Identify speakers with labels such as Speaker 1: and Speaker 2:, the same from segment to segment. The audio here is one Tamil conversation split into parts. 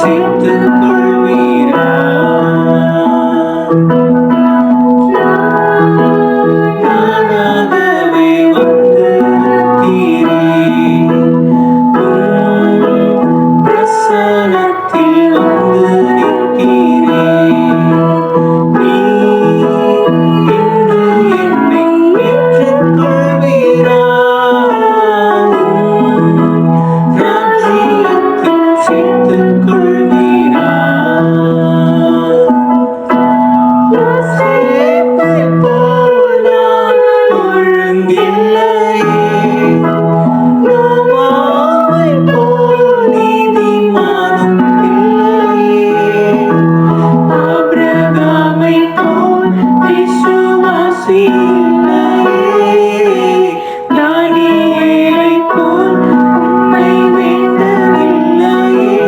Speaker 1: சேர்த்துக் கொள்வீரா? நானாகவே வந்து நிற்கிறேன், பிரசன்னத்தில் வந்து நிற்கிறேன். நீ இன்று என்னை ஏற்றுக்கொள்வீரா? ராஜ்யத்தில் சேர்த்துக் கொள்வீரா? யோசேப்பைப் போல் நான் ஒழுங்கில்லையே, நோவாவைப் போல் நீதிமானும் இல்லையே, ஆபிரகாமைப் போல் விசுவாசி இல்லையே, தானியேலைப் போல் உம்மை வேண்டவில்லையே.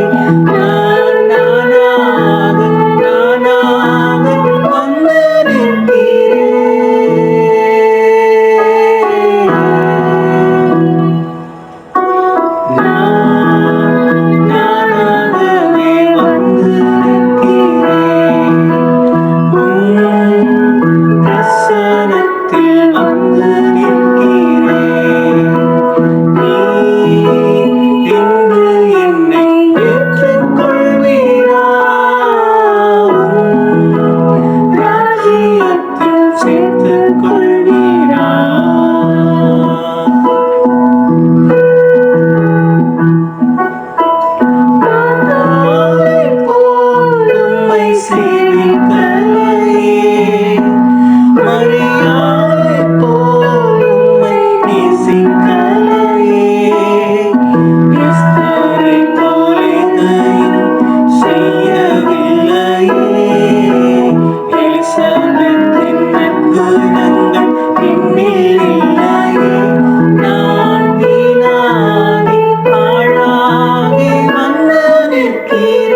Speaker 1: நானாக வந்து நிற்கிறேன். நானாகவே வந்து நிற்கிறேன், பிரசன்னத்தில் வந்து நிற்கிறேன். நீ இன்று என்னை ஏற்றுக்கொள்வீரா? ராஜ்யத்தில் சேர்த்துக் கொள்வீரா? மாதாவைப் போல் உம்மை சேவிக்கலையே, மரியாளைப் போல் உம்மை நேசிக்கலையே, எஸ்தரைப் போல் எதையும் செய்யவில்லையே, எலிசபெத்தின் நற்குணங்கள் என்னில் இல்லையே. நான் வீணாகி பாழாகி வந்து நிற்கிறேன்.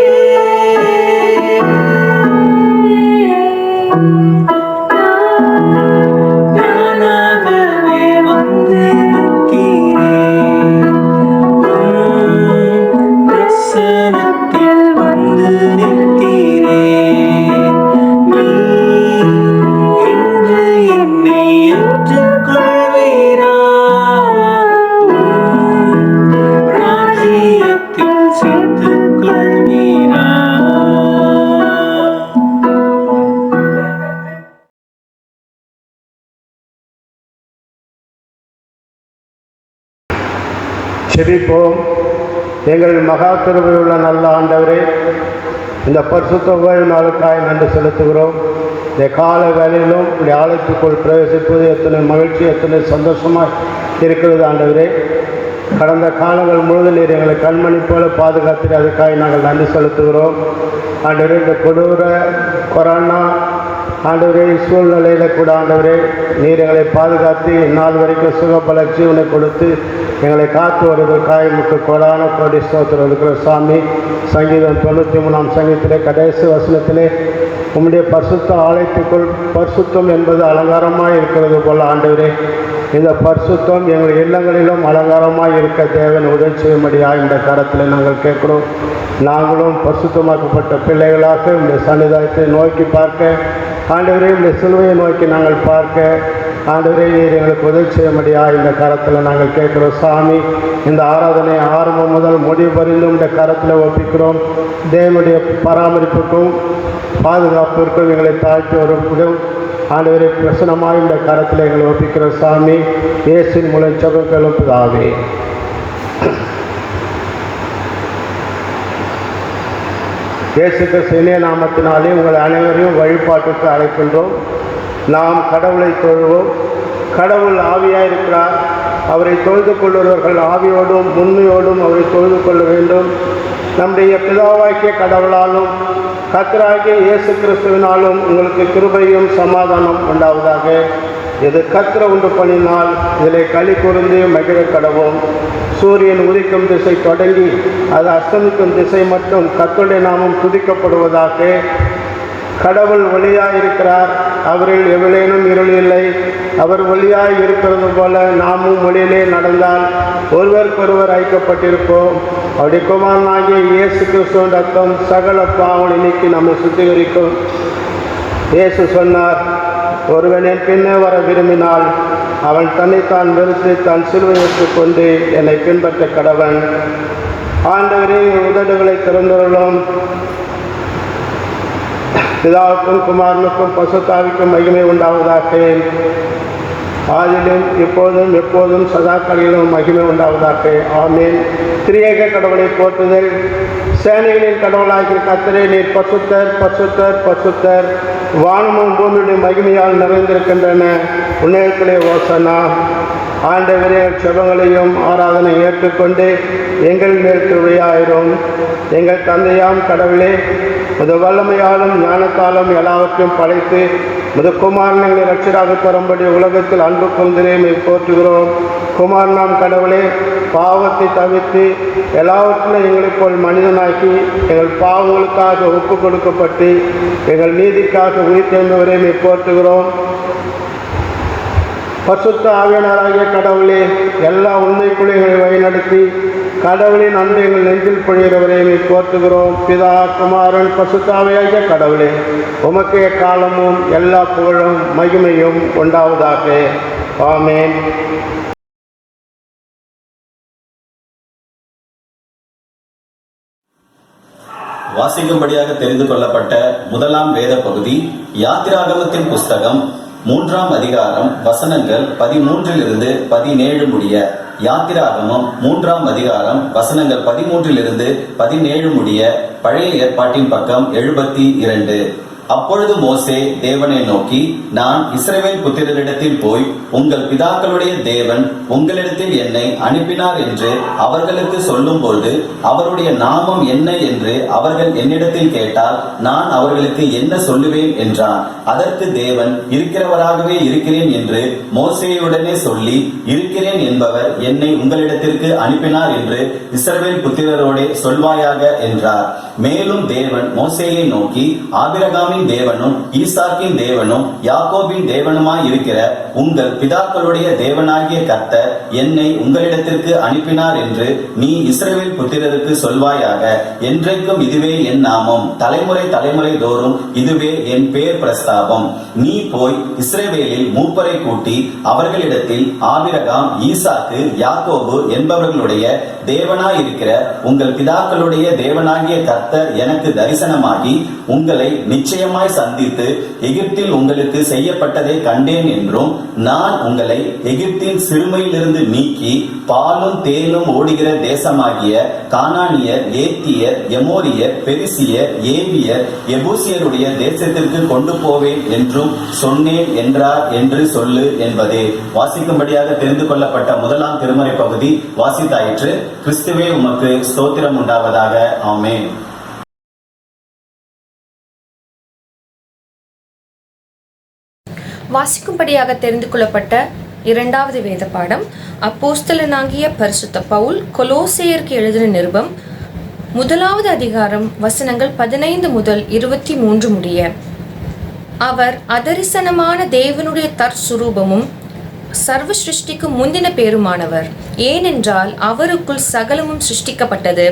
Speaker 1: நானாகவே வந்து நிற்கிறேன், பிரசன்னத்தில் வந்து நிற்கிறேன். நீ இன்று என்னை ஏற்றுக்கொள்வீரா? ராஜ்யத்தில் சேர்த்துக் கொள்வீரா?
Speaker 2: செபிப்போம். எங்கள் மகா கிருபையுள்ள நல்ல ஆண்டவரே, இந்த பரிசுத்த ஓய்வு நாளுக்காய் நன்றி செலுத்துகிறோம். இந்த கால வேலையிலும் இந்த ஆலயத்துக்குள் பிரவேசிப்பது எத்தனை மகிழ்ச்சி, எத்தனை சந்தோஷமாக இருக்கிறது ஆண்டவரே. கடந்த காலங்கள் முழுவதும் நீர் எங்களை கண்மணி போல பாதுகாத்து அதுக்காக நாங்கள் நன்றி செலுத்துகிறோம் ஆண்டவரே. இந்த கொடூர கொரோனா ஆண்டவரே சூழ்நிலையில் கூட ஆண்டவரே நீர் எங்களை பாதுகாத்து இந்நாள் வரைக்கும் சுகபல ஜீவனை கொடுத்து எங்களை காத்து வருவதற்காக முக்கு கோடான கோடி ஸ்தோத்திரம் இருக்கிற சாமி. சங்கீதம் 93 சங்கீதத்திலே கடைசி வசனத்திலே உம்முடைய பரிசுத்த ஆலயத்துக்குள் பரிசுத்தம் என்பது அலங்காரமாக இருக்கிறது போல ஆண்டவரே, இந்த பரிசுத்தம் எங்கள் இல்லங்களிலும் அலங்காரமாக இருக்க தேவன் உதவி செய்யும்படியாக இந்த காலத்தில் நாங்கள் கேட்குறோம். நாங்களும் பரிசுத்தமாக்கப்பட்ட பிள்ளைகளாக இந்த சன்னிதானத்தை நோக்கி பார்க்க ஆண்டவரே, இந்த சிலுவையை நோக்கி நாங்கள் பார்க்க ஆண்டவரே நீர் எங்களுக்கு உதவி செய்யும்படியாக இந்த காலத்தில் நாங்கள் கேட்குறோம் சாமி. இந்த ஆராதனை ஆரம்பம் முதல் முடிவு வரையிலும் இந்த காலத்தில் ஒப்பிக்கிறோம். தேவனுடைய பராமரிப்புக்கும் பாதுகாப்பிற்கும் எங்களை தாழ்த்தி வரும் ஆண்டவரை பிரசனமாக இந்த காலத்தில் எங்களை ஒப்பிக்கிற சாமி. இயேசுவின் மூலம் ஜெபம் கேளும் பிதாவே. இயேசு கிறிஸ்து இணைய நாமத்தினாலே உங்கள் அனைவரையும் வழிபாட்டுக்கு அழைக்கின்றோம். நாம் கடவுளை தொழுவோம். கடவுள் ஆவியாக இருக்கிறார். அவரை தொழுது கொள்ளுபவர்கள் ஆவியோடும் உண்மையோடும் அவரை தொழுது கொள்ள வேண்டும். நம்முடைய பிதாவாக்கிய கடவுளாலும் கர்த்தராகிய இயேசு கிறிஸ்துவினாலும் உங்களுக்கு கிருபையும் சமாதானம் உண்டாவதாக. இது கர்த்தர் உண்டு பண்ணினால் இதிலே களி கூர்ந்து மகிழ கடவோம். சூரியன் உதிக்கும் திசை தொடங்கி அது அஸ்தமிக்கும் திசை மட்டும் கர்த்தருடைய நாமம் துதிக்கப்படுவதாக. கடவுள் ஒளியாய் இருக்கிறார், அவரில் எவ்வளேனும் இருள் இல்லை. அவர் ஒளியாய் இருக்கிறது போல நாமும் ஒளியிலே நடந்தால் ஒருவருக்கொருவர் ஐக்கப்பட்டிருப்போம். அவருடைய குமாரனாகிய இயேசு கிறிஸ்துவின் ரத்தம் சகல பாவங்களை நீக்கி நம்மை சுத்திகரிக்கும். இயேசு சொன்னார், ஒருவன் என் பின்னே வர விரும்பினால் அவன் தன்னைத்தான் வெறுத்து தன் சிலுவையை கொண்டு என்னை பின்பற்ற கடவன். ஆண்டவரே, உதடுகளை திறந்தவர்களும் பிதாவுக்கும் குமாரனுக்கும் பசுத்தாவிக்கும் மகிமை உண்டாவதாக. ஆதிலும் இப்போதும் எப்போதும் சதாக்களிலும் மகிமை உண்டாவதாக. ஆமீன். திரியேக கடவுளை போற்றுதல். சேனைகளின் கடவுளாகிய கர்த்தரே, நீர் பசுத்தர் பசுத்தர் பசுத்தர், வானமும் பூமியுடைய மகிமையால் நிறைந்திருக்கின்றன. உன்னதத்திலே ஓசனா. ஆண்டவரே, செபங்களையும் ஆராதனை ஏற்றுக்கொண்டு எங்கள் மேல் கிருபையாயிரும். எங்கள் தந்தையாம் கடவுளே, முது வல்லமையாலும் ஞானத்தாலும் எல்லாவற்றையும் படைத்து முது குமாரனை ரட்சராக தரும்படி உலகத்தில் அன்பு கொண்டிரேமை போற்றுகிறோம். குமாரனாம் கடவுளே, பாவத்தை தவிர்த்து எல்லாவற்றிலும் எங்களைப் போல் மனிதனாக்கி எங்கள் பாவங்களுக்காக ஒப்பு கொடுக்கப்பட்டு எங்கள் நீதிக்காக உயிர் தேர்ந்தவரையுமே போற்றுகிறோம். பசுத்த ஆவியானவராகிய கடவுளே, எல்லா உண்மைக்குள்ளே எங்களை வழிநடத்தி கடவுளின் அன்பு எங்கள் நெஞ்சில் பொழிகிறவரையுமே போற்றுகிறோம். பிதா குமாரன் பசுத்தாவியாகிய கடவுளே, உமக்கு எக்காலமும் எல்லா புகழும் மகிமையும் உண்டாவதாக. ஆமென்.
Speaker 3: வாசிக்கும்படியாக தெரிந்து கொள்ளப்பட்ட முதலாம் வேத பகுதி யாத்திராகமத்தின் புஸ்தகம் 3ஆம் அதிகாரம் வசனங்கள் 13 17 முடிய. யாத்திராகமம் 3ஆம் அதிகாரம் வசனங்கள் 13 17 முடிய. பழைய ஏற்பாட்டின் பக்கம் 72. அப்பொழுது மோசே தேவனை நோக்கி, நான் இஸ்ரவேல் புத்திரரிடத்தில் போய் உங்கள் பிதாக்களுடைய தேவன் உங்களிடத்தில் என்னை அனுப்பினார் என்று அவர்களுக்கு சொல்லும்போது அவருடைய நாமம் என்ன என்று அவர்கள் என்னிடத்தில் கேட்டால் நான் அவர்களுக்கு என்ன சொல்லுவேன் என்றான். அதற்கு தேவன், இருக்கிறவராகவே இருக்கிறேன் என்று மோசேயுடனே சொல்லி, இருக்கிறேன் என்பவர் என்னை உங்களிடத்திற்கு அனுப்பினார் என்று இஸ்ரவேல் புத்திரரோடே சொல்வாயாக என்றார். மேலும் தேவன் மோசேயை நோக்கி, ஆபிரகாமின் தேவனும் ஈசாக்கின் தேவனும் யாக்கோபின் தேவனுமாய் இருக்கிற உங்கள் பிதாக்களுடைய தேவனாகிய கர்த்தர் என்னை உங்களிடத்திற்கு அனுப்பினார் என்று நீ இஸ்ரவேல் புத்திரருக்கு சொல்வாயாக. என்றைக்கும் இதுவே என் நாமம், தலைமுறை தலைமுறை தோறும் இதுவே என் பேர் பிரஸ்தாபம். நீ போய் இஸ்ரவேலில் மூப்பரை கூட்டி அவர்களிடத்தில் ஆபிரகாம், ஈசாக்கு, யாக்கோபு என்பவர்களுடைய தேவனாய் இருக்கிற உங்கள் பிதாக்களுடைய தேவனாகிய கர்த்தர் எனக்கு தரிசனமாகி உங்களை நிச்சயமாய் சந்தித்து எகிப்தில் உங்களுக்கு செய்யப்பட்டதை கண்டேன் என்றும், நான் உங்களை எகிப்தின் சிறுமையிலிருந்து நீக்கி பாலும் தேனும் ஓடுகிற தேசமாகிய கானானியர், ஏத்தியர், எமோரியர், பெரிசியர், ஏவியர், எபூசியருடைய தேசத்திற்கு கொண்டு போவேன் என்றும் சொன்னேன் என்றார் என்று சொல்லு என்பதே. வாசிக்கும்படியாக தெரிந்து கொள்ளப்பட்ட முதலாம் திருமறை பகுதி வாசித்தாயிற்று. கிறிஸ்துவே உமக்கு ஸ்தோத்திரம் உண்டாவதாக. ஆமென்.
Speaker 4: வாசிக்கும்படியாக தெரிந்து கொள்ளப்பட்ட இரண்டாவது வேத பாடம் அப்போஸ்தலனாகிய பரிசுத்த பவுல் கொலோசேயருக்கு எழுதின நிருபம் 1ஆவது அதிகாரம் வசனங்கள் 15 முதல் 23 முடிய. அவர் அதரிசனமான தேவனுடைய தற்சுரூபமும் சர்வ சிருஷ்டிக்கு முந்தின பேருமானவர். ஏனென்றால் அவருக்குள் சகலமும் சிருஷ்டிக்கப்பட்டது,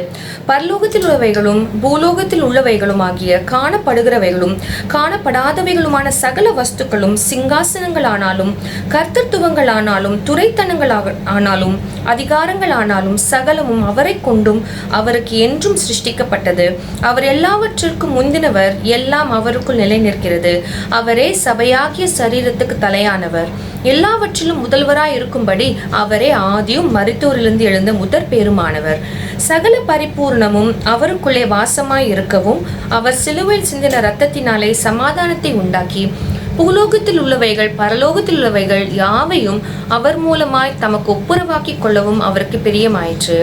Speaker 4: பரலோகத்தில் உள்ளவைகளும் பூலோகத்தில் உள்ளவைகளும் ஆகிய காணப்படுகிறவைகளும் காணப்படாதவைகளுமான சகல வஸ்துக்களும், சிங்காசனங்களானாலும் கர்த்தத்துவங்களானாலும் துரைத்தனங்கள் ஆனாலும் அதிகாரங்களானாலும் சகலமும் அவரை கொண்டும் அவருக்கு என்றும் சிருஷ்டிக்கப்பட்டது. அவர் எல்லாவற்றிற்கும் முந்தினவர், எல்லாம் அவருக்குள் நிலை நிற்கிறது. அவரே சபையாகிய சரீரத்துக்கு தலையானவர். எல்லாவற்றிலும் முதல்வராய் இருக்கும்படி அவரே ஆதியும் மரித்தோரிலிருந்து எழுந்த முதற் பேருமானவர். சகல பரிபூர்ணமும் அவருக்குள்ளே வாசமாய் இருக்கவும் அவர் சிலுவையில் சிந்தின இரத்தத்தினாலே சமாதானத்தை உண்டாக்கி பூலோகத்தில் உள்ளவைகள் பரலோகத்தில் உள்ளவைகள் யாவையும் அவர் மூலமாய் தமக்கு ஒப்புரவாக்கி கொள்ளவும் அவருக்கு பிரியமாயிற்று.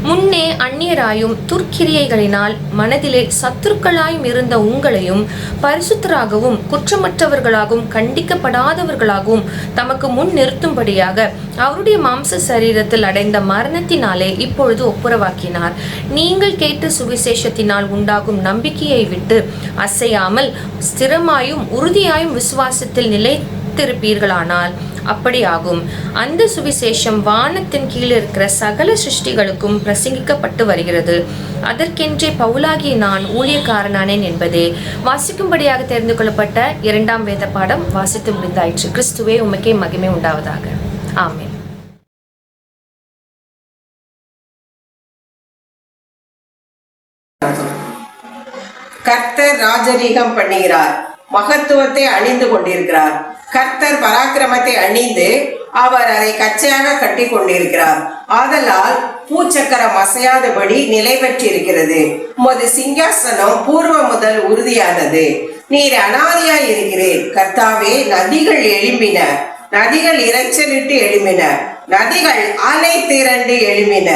Speaker 4: முன்னே அந்நியராயும் துர்க்கிரியைகளினால் மனதிலே சத்துருக்களாயும் இருந்த உங்களையும் பரிசுத்தராகவும் குற்றமற்றவர்களாகவும் கண்டிக்கப்படாதவர்களாகவும் தமக்கு முன் நிறுத்தும்படியாக அவருடைய மாம்ச சரீரத்தில் அடைந்த மரணத்தினாலே இப்பொழுது ஒப்புரவாக்கினார். நீங்கள் கேட்ட சுவிசேஷத்தினால் உண்டாகும் நம்பிக்கையை விட்டு அசையாமல் ஸ்திரமாயும் உறுதியாயும் விசுவாசத்தில் நிலைத்திருப்பீர்களானால் அப்படியாகும். அந்த சுவிசேஷம் வானத்தின் கீழ் இருக்கிற சகல சிருஷ்டிகளுக்கும் பிரசங்கிக்கப்பட்டு வருகிறது. அதற்கென்றே பவுலாகிய நான் ஊழியக்காரனானேன் என்பதே. வாசிக்கும்படியாக தெரிந்து கொள்ளப்பட்ட 2ஆம் வேத பாடம் வாசித்து முடிந்தாயிற்று. கிறிஸ்துவே உமக்கே மகிமை உண்டாவதாக. ஆமென்.
Speaker 5: கர்த்தர் ராஜரீகம் பண்ணுகிறார், மகத்துவத்தை அணிந்து கொண்டிருக்கிறார். கர்த்தர் பராக்கிரமத்தை அணிந்து அவர் அதை கச்சையாக கட்டி கொண்டிருக்கிறார். ஆதலால் பூச்சக்கரம் அசையாதபடி நிலை பெற்றிருக்கிறது. உமது சிங்காசனம் பூர்வம் முதல் உறுதியானது. நீர் அனாதியாய் இருக்கிறீர். கர்த்தாவே, நதிகள் எழும்பின, நதிகள் இரைச்சலிட்டு எழும்பின, நதிகள் அலை திரண்டு எழும்பின.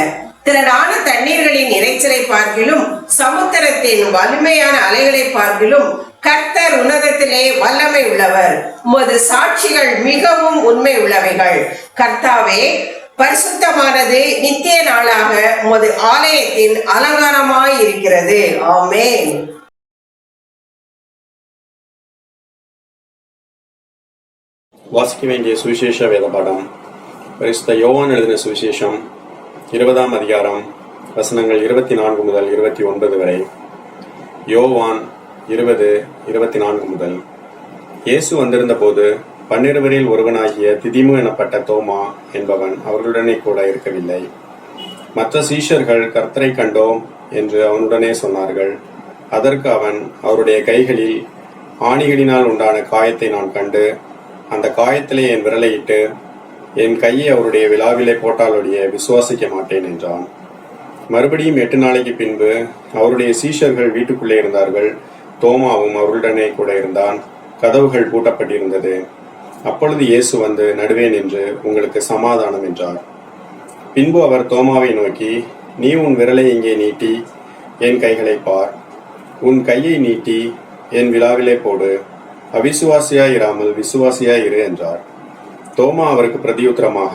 Speaker 5: திரளான தண்ணீர்களின் இரைச்சலை பார்க்கிலும் சமுத்திரத்தின் வலிமையான அலைகளை பார்க்கிலும் கர்த்தர் உன்னதத்திலே வல்லமை உள்ளவர். உமது சாட்சிகள் மிகவும் உண்மை உள்ளவைகள். கர்த்தாவே, பரிசுத்தமானது நித்திய நாளாக உமது ஆலயத்தின் அலங்காரமாய் இருக்கிறது. ஆமென்.
Speaker 6: வாசிக்க வேண்டிய சுவிசேஷ வேத பாடம் பரிசுத்த யோவான் எழுதின சுவிசேஷம் 20ஆம் அதிகாரம் வசனங்கள் 24 முதல் 29 வரை. யோவான் 20:24 முதல். இயேசு வந்திருந்த போது 12 ஒருவனாகிய திதிமு எனப்பட்ட தோமா என்பவன் அவர்களுடனே கூட இருக்கவில்லை. மற்ற சீஷர்கள் கர்த்தரை கண்டோம் என்று அவனுடனே சொன்னார்கள். அதற்கு அவன், அவருடைய கைகளில் ஆணிகளினால் உண்டான காயத்தை நான் கண்டு அந்த காயத்திலே என் விரலை இட்டு என் கையை அவருடைய விலாவிலே போட்டாலொழிய விசுவாசிக்க மாட்டேன் என்றான். மறுபடியும் 8 நாளைக்கு பின்பு அவருடைய சீஷர்கள் வீட்டுக்குள்ளே இருந்தார்கள். தோமாவும் அவர்களுடனே கூட இருந்தான். கதவுகள் பூட்டப்பட்டிருந்தது. அப்பொழுது இயேசு வந்து நடுவே நின்று, உங்களுக்கு சமாதானம் என்றார். பின்பு அவர் தோமாவை நோக்கி, நீ உன் விரலை இங்கே நீட்டி என் கைகளை பார், உன் கையை நீட்டி என் விலாவிலே போடு, அவிசுவாசியாயிராமல் விசுவாசியாயிரு என்றார். தோமா அவருக்கு பிரதியுத்தரமாக,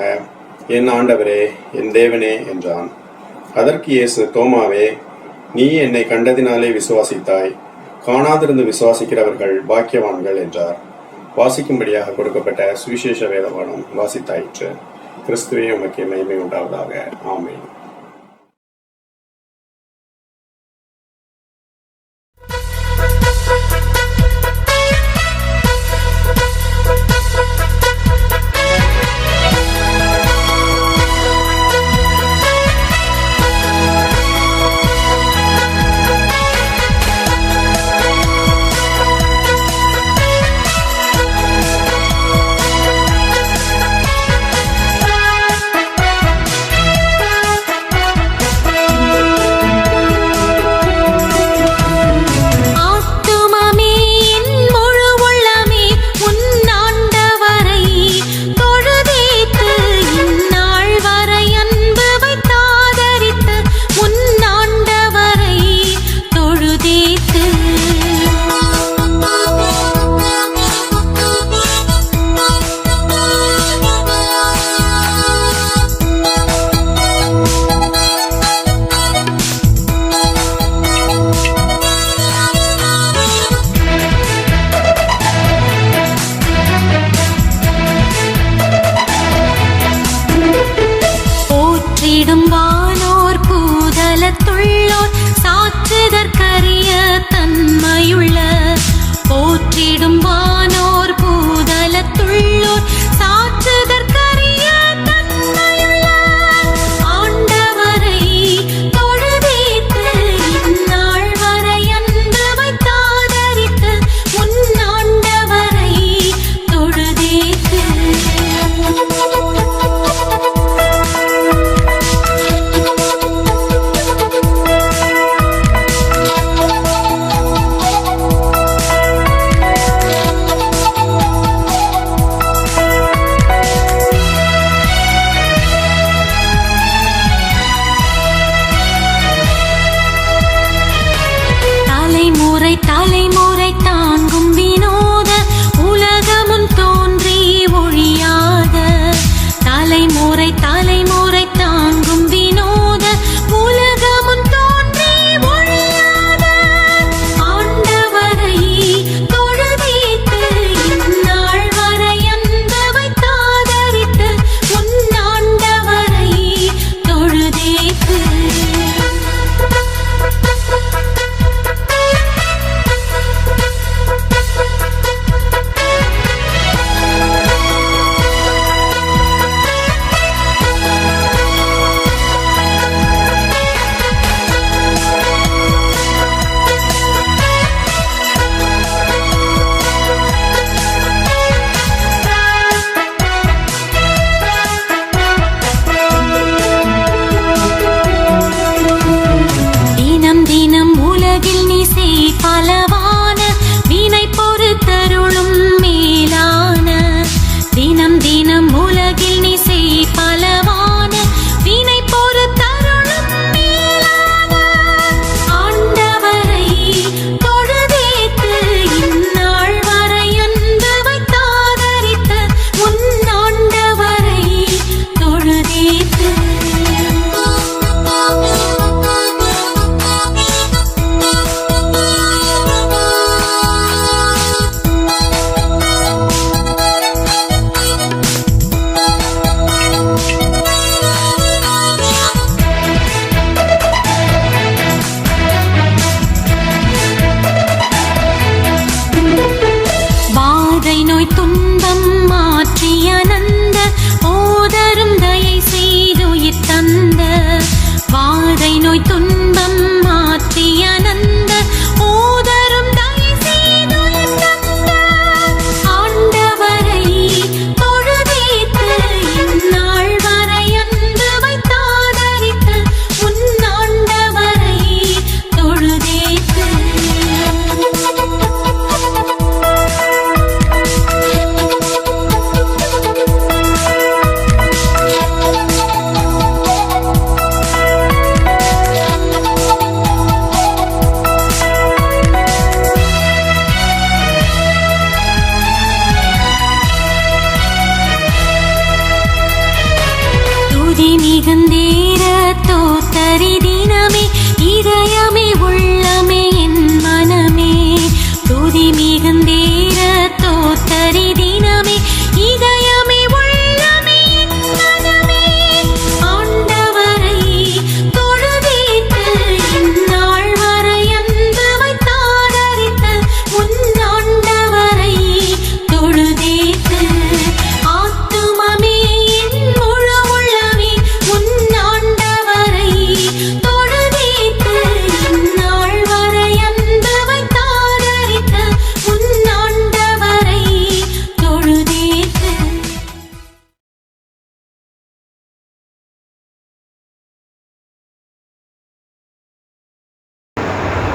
Speaker 6: என் ஆண்டவரே, என் தேவனே என்றான். அதற்கு இயேசு, தோமாவே, நீ என்னை கண்டதினாலே விசுவாசித்தாய், காணாதிருந்து விசுவாசிக்கிறவர்கள் பாக்கியவான்கள் என்றார். வாசிக்கும்படியாக கொடுக்கப்பட்ட சுவிசேஷ வேதபாடம் வாசித்தாயிற்று. கிறிஸ்துவே உமக்கே மகிமை உண்டாவதாக. ஆமென்.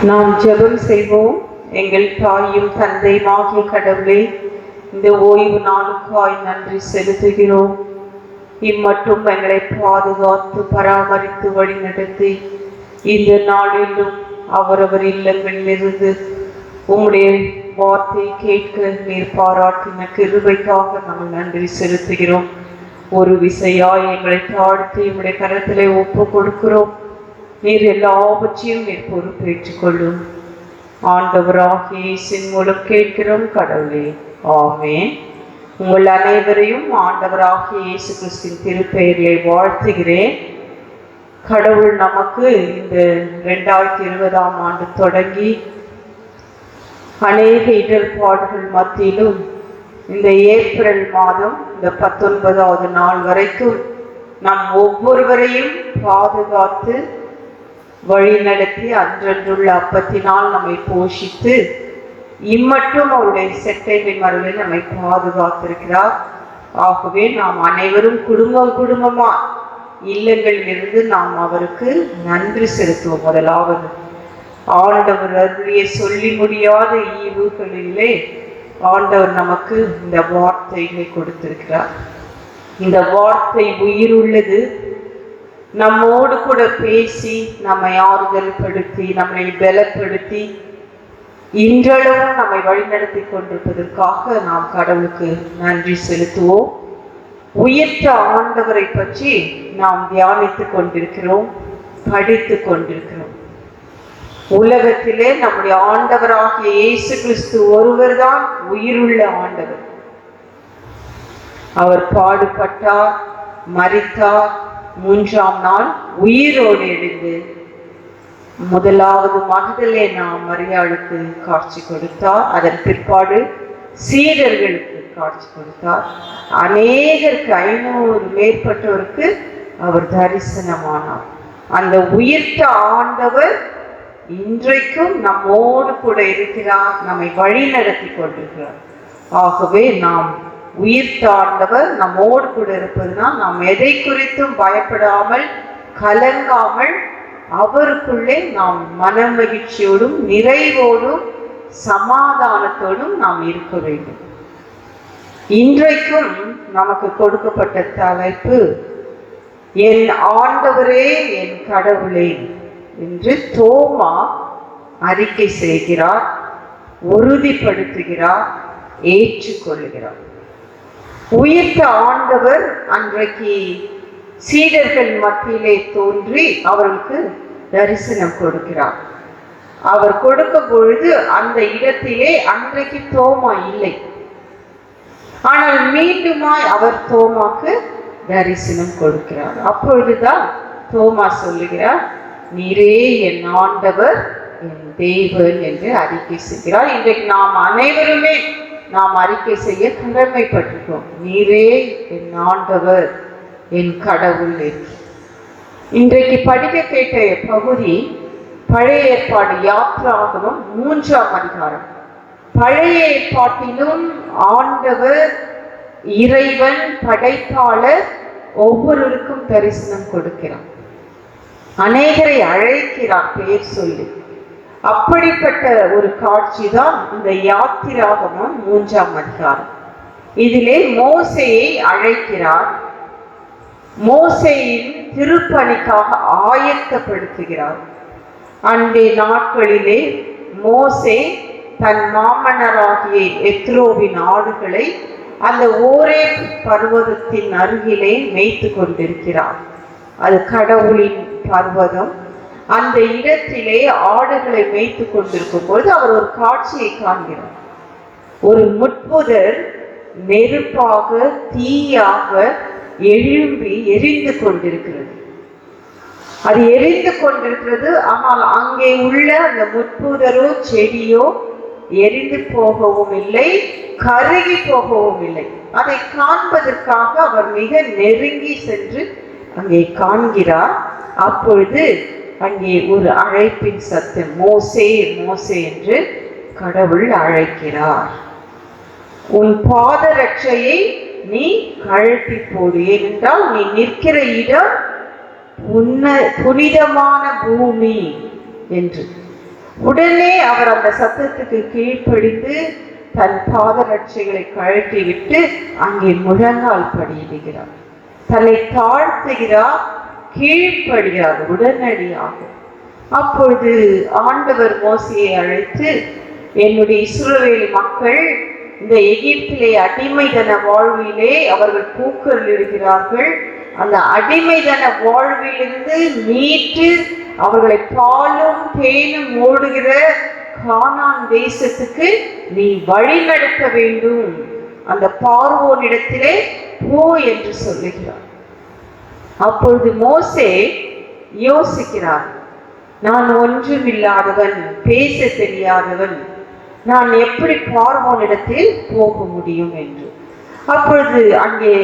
Speaker 7: நாம் ஜெபம் செய்வோம். எங்கள் தாயும் தந்தையுமாகிய கடவுளே, இந்த ஓய்வு நாளுக்காய் நன்றி செலுத்துகிறோம். இம்மட்டும் எங்களை பாதுகாத்து பராமரித்து வழிநடத்தி இந்த நாளிலும் அவரவர் இல்லங்களிலிருந்து உம்முடைய வார்த்தை கேட்க நீர் பாராட்டின கிருபைக்காக நாங்கள் நன்றி செலுத்துகிறோம். ஒரு விசையாய் எங்களை தாழ்த்தி உம்முடைய கரத்திலே ஒப்பு கொடுக்கிறோம். நீர் எல்லாவற்றையும் நீர் பொறுப்பேற்றுக் கொள்ளும். ஆண்டவராகிய இயேசுவின் மூலம் கேட்கிறோம் கடவுளே, ஆமென். உங்கள் அனைவரையும் ஆண்டவராகிய இயேசு கிறிஸ்துவின் திருப்பெயரிலே வாழ்த்துகிறேன். கடவுள் நமக்கு இந்த 2020ஆம் ஆண்டு தொடங்கி அநேக இடர்பாடுகள் மத்தியிலும் இந்த ஏப்ரல் மாதம் இந்த 19வது நாள் வரைக்கும் நம் ஒவ்வொருவரையும் பாதுகாத்து வழிநடத்தி அன்றன்றுள்ள அப்பத்தினால் நம்மை போஷித்து இம்மட்டும் அவருடைய செட்டைகளின் மரபில் நம்மை பாதுகாத்திருக்கிறார். ஆகவே நாம் அனைவரும் குடும்பமா இல்லங்களிலிருந்து நாம் அவருக்கு நன்றி செலுத்துவோம். முதலாவது ஆண்டவர் அருளிய சொல்லி முடியாத ஈவுகளிலே ஆண்டவர் நமக்கு இந்த வார்த்தைகளை கொடுத்திருக்கிறார். இந்த வார்த்தை உயிர் உள்ளது. நம்மோடு கூட பேசி நம்மை ஆறுதல் படுத்தி நம்மை பலப்படுத்தி இன்றளவும் நம்மை வழிநடத்தி கொண்டிருப்பதற்காக நாம் கடவுளுக்கு நன்றி செலுத்துவோம். உயிர்த்த ஆண்டவரை பற்றி நாம் தியானித்துக் கொண்டிருக்கிறோம், படித்து கொண்டிருக்கிறோம். உலகத்திலே நம்முடைய ஆண்டவராகிய இயேசு கிறிஸ்து ஒருவர் தான் உயிருள்ள ஆண்டவர். அவர் பாடுபட்டார், மரித்தார், 3ஆம் நாள் உயிரோடு எழுந்து முதலாவது மகதலேனா மரியாளுக்கு காட்சி கொடுத்தார். அதன் பிற்பாடு சீடர்களுக்கு காட்சி கொடுத்தார். அநேகருக்கு 500 மேற்பட்டோருக்கு அவர் தரிசனமானார். அந்த உயிர்த்த ஆண்டவர் இன்றைக்கும் நம்மோடு கூட இருக்கிறார், நம்மை வழி நடத்தி கொண்டிருக்கிறார். ஆகவே நாம் உயிர்த்த ஆண்டவர் நம்மோடு கூட இருப்பதுனா நாம் எதை குறித்தும் பயப்படாமல் கலங்காமல் அவருக்குள்ளே நாம் மன மகிழ்ச்சியோடும் நிறைவோடும் சமாதானத்தோடும் நாம் இருக்க வேண்டும். இன்றைக்கும் நமக்கு கொடுக்கப்பட்ட தலைப்பு என் ஆண்டவரே என் கடவுளே என்று தோமா அறிக்கை செய்கிறார், உறுதிப்படுத்துகிறார், ஏற்றுக்கொள்கிறார். உயிர்த்த ஆண்டவர் அன்றைக்கு சீடர்கள் மத்தியிலே தோன்றி அவர்களுக்கு தரிசனம் கொடுக்கிறார். அவர் கொடுக்கும் பொழுது அந்த இடத்திலே அன்றைக்கு தோமா இல்லை. ஆனால் மீண்டுமாய் அவர் தோமாக்கு தரிசனம் கொடுக்கிறார். அப்பொழுதுதான் தோமா சொல்லுகிறார், நீரே என் ஆண்டவர் என் தேவன் என்று அறிக்கை செய்கிறார். இன்றைக்கு நாம் அனைவருமே நாம் அறிக்கை செய்ய கடமைப்பட்டிருக்கோம், நீரே என் ஆண்டவர் என் கடவுள் என்று. இன்றைக்கு படிக்க கேட்ட பகுதி பழைய ஏற்பாடு யாத்திராகமம் 3ஆம் அதிகாரம். பழைய ஏற்பாட்டிலும் ஆண்டவர் இறைவன் படைப்பாளர் ஒவ்வொருவருக்கும் தரிசனம் கொடுக்கிறார், அநேகரை அழைக்கிறார் பெயர் சொல்லி. அப்படிப்பட்ட ஒரு காட்சி தான் இந்த யாத்திராகமம் 3ஆம் அதிகாரம். இதிலே மோசேயை அழைக்கிறார், மோசேயின் திருப்பணிக்காக ஆயத்தப்படுத்துகிறார். அன்றைய நாட்களிலே மோசே தன் மாமன்னராகிய எத்ரோவின் ஆடுகளை அந்த ஓரே பர்வதத்தின் அருகிலே மேய்த்து கொண்டிருக்கிறார். அது கடவுளின் பர்வதம். அந்த இடத்திலே ஆடுகளை மேய்த்து கொண்டிருக்கும் பொழுது அவர் ஒரு காட்சியை காண்கிறார். ஒரு முட்புதர் நெருப்பாக தீயாக எழும்பி எரிந்து கொண்டிருக்கிறது. அது எரிந்து கொண்டிருக்கிறது. ஆனால் அங்கே உள்ள அந்த முட்புதரோ செடியோ எரிந்து போகவும் இல்லை, கருகி போகவும் இல்லை. அதை காண்பதற்காக அவர் மிக நெருங்கி சென்று அங்கே காண்கிறார். அப்பொழுது அங்கே ஒரு அழைப்பின் சத்தம், மோசே மோசே என்று கடவுள் அழைக்கிறார். உன் பாதரட்சையை நீ கழட்டி போடு, ஏனென்றால் நீ நிற்கிற இடம் புனிதமான பூமி என்று. உடனே அவர் அந்த சத்தத்துக்கு கீழ்ப்படிந்து தன் பாதரட்சைகளை கழட்டி விட்டு அங்கே முழங்கால் படியிடுகிறார், தன்னை தாழ்த்துகிறார், கீழ்ப்படுகிறார் உடனடியாக. அப்பொழுது ஆண்டவர் மோசேயை அழைத்து, என்னுடைய இஸ்ரவேல் மக்கள் இந்த எகிப்திலே அடிமைதன வாழ்விலே அவர்கள் கூக்குரலிடுகிறார்கள், அந்த அடிமைதன வாழ்விலிருந்து மீட்டு அவர்களை பாலும் தேனும் ஓடுகிற கானான் தேசத்துக்கு நீ வழி நடத்த வேண்டும், அந்த பார்வோனிடத்திலே போ என்று சொல்லுகிறார். அப்பொழுது மோசே யோசிக்கிறார், நான் ஒன்றுமில்லாதவன், பேச தெரியாதவன், நான் எப்படி பார்வோனிடத்தில் போக முடியும் என்று. அப்பொழுது அங்கே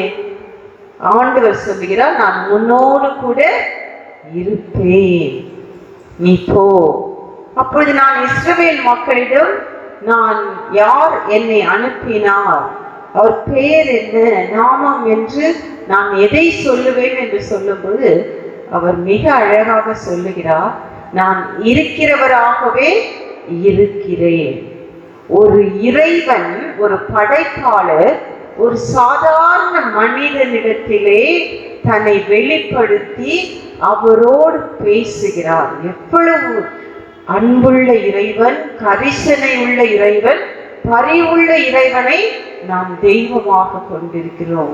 Speaker 7: ஆண்டவர் சொல்லுகிறார், நான் உன்னோடு கூட இருப்பேன், நீ போ. அப்பொழுது நான் இஸ்ரவேல் மக்களிடம், நான் யார் என்னை அனுப்பினார், அவர் பெயர் என்ன, நாமம் என்று நான் எதை சொல்லுவேன் என்று சொல்லும்போது அவர் மிக அழகாக சொல்லுகிறார், நான் இருக்கிறவராகவே இருக்கிறேன். ஒரு இறைவன், ஒரு படைப்பாளர் ஒரு சாதாரண மனிதனிடத்திலே தன்னை வெளிப்படுத்தி அவரோடு பேசுகிறார். எவ்வளவு அன்புள்ள இறைவன், கரிசனை உள்ள இறைவன், பரிவுள்ள இறைவனை நாம் தெய்வமாக கொண்டிருக்கிறோம்.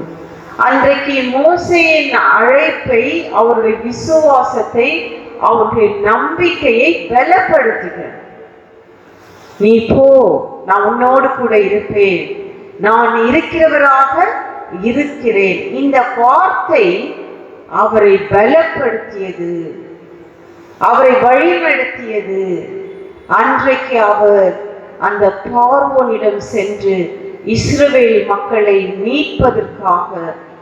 Speaker 7: அன்றைக்கு மோசேயின் அழைப்பை, அவருடைய விசுவாசத்தை, அவருடைய நம்பிக்கையை பலப்படுத்துகிறார். நீ போ, நான் உன்னோடு கூட இருப்பேன், நான் இருக்கிறவராக இருக்கிறேன். இந்த வார்த்தை அவரை பலப்படுத்தியது, அவரை வழிநடத்தியது. அன்றைக்கு அவர் அந்த பார்வோனிடம் சென்று இஸ்ரவேல் மக்களை மீட்பதற்காக,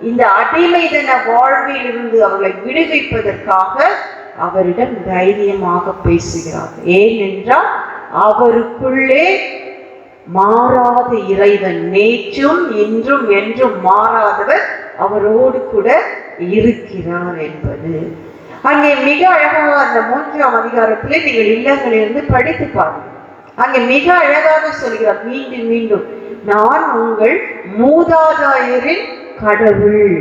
Speaker 7: இந்த அடிமைதன வாழ்வில் இருந்து அவர்களை விடுவிப்பதற்காக அவரிடம் தைரியமாக பேசுகிறார். ஏனென்றால் அவருக்குள்ளே மாறாத இறைவன், நேற்றும் இன்றும் என்றும் மாறாதவர் அவரோடு கூட இருக்கிறார் என்பது. அங்கே மிக அழகாக அந்த 3ஆம் அதிகாரத்திலே நீங்கள் இல்லங்களிலிருந்து படித்து பாருங்கள். அங்கே மிக அழகாக சொல்கிறார், மீண்டும் மீண்டும், நான் உங்கள் மூதாதையரின் கடவுள்,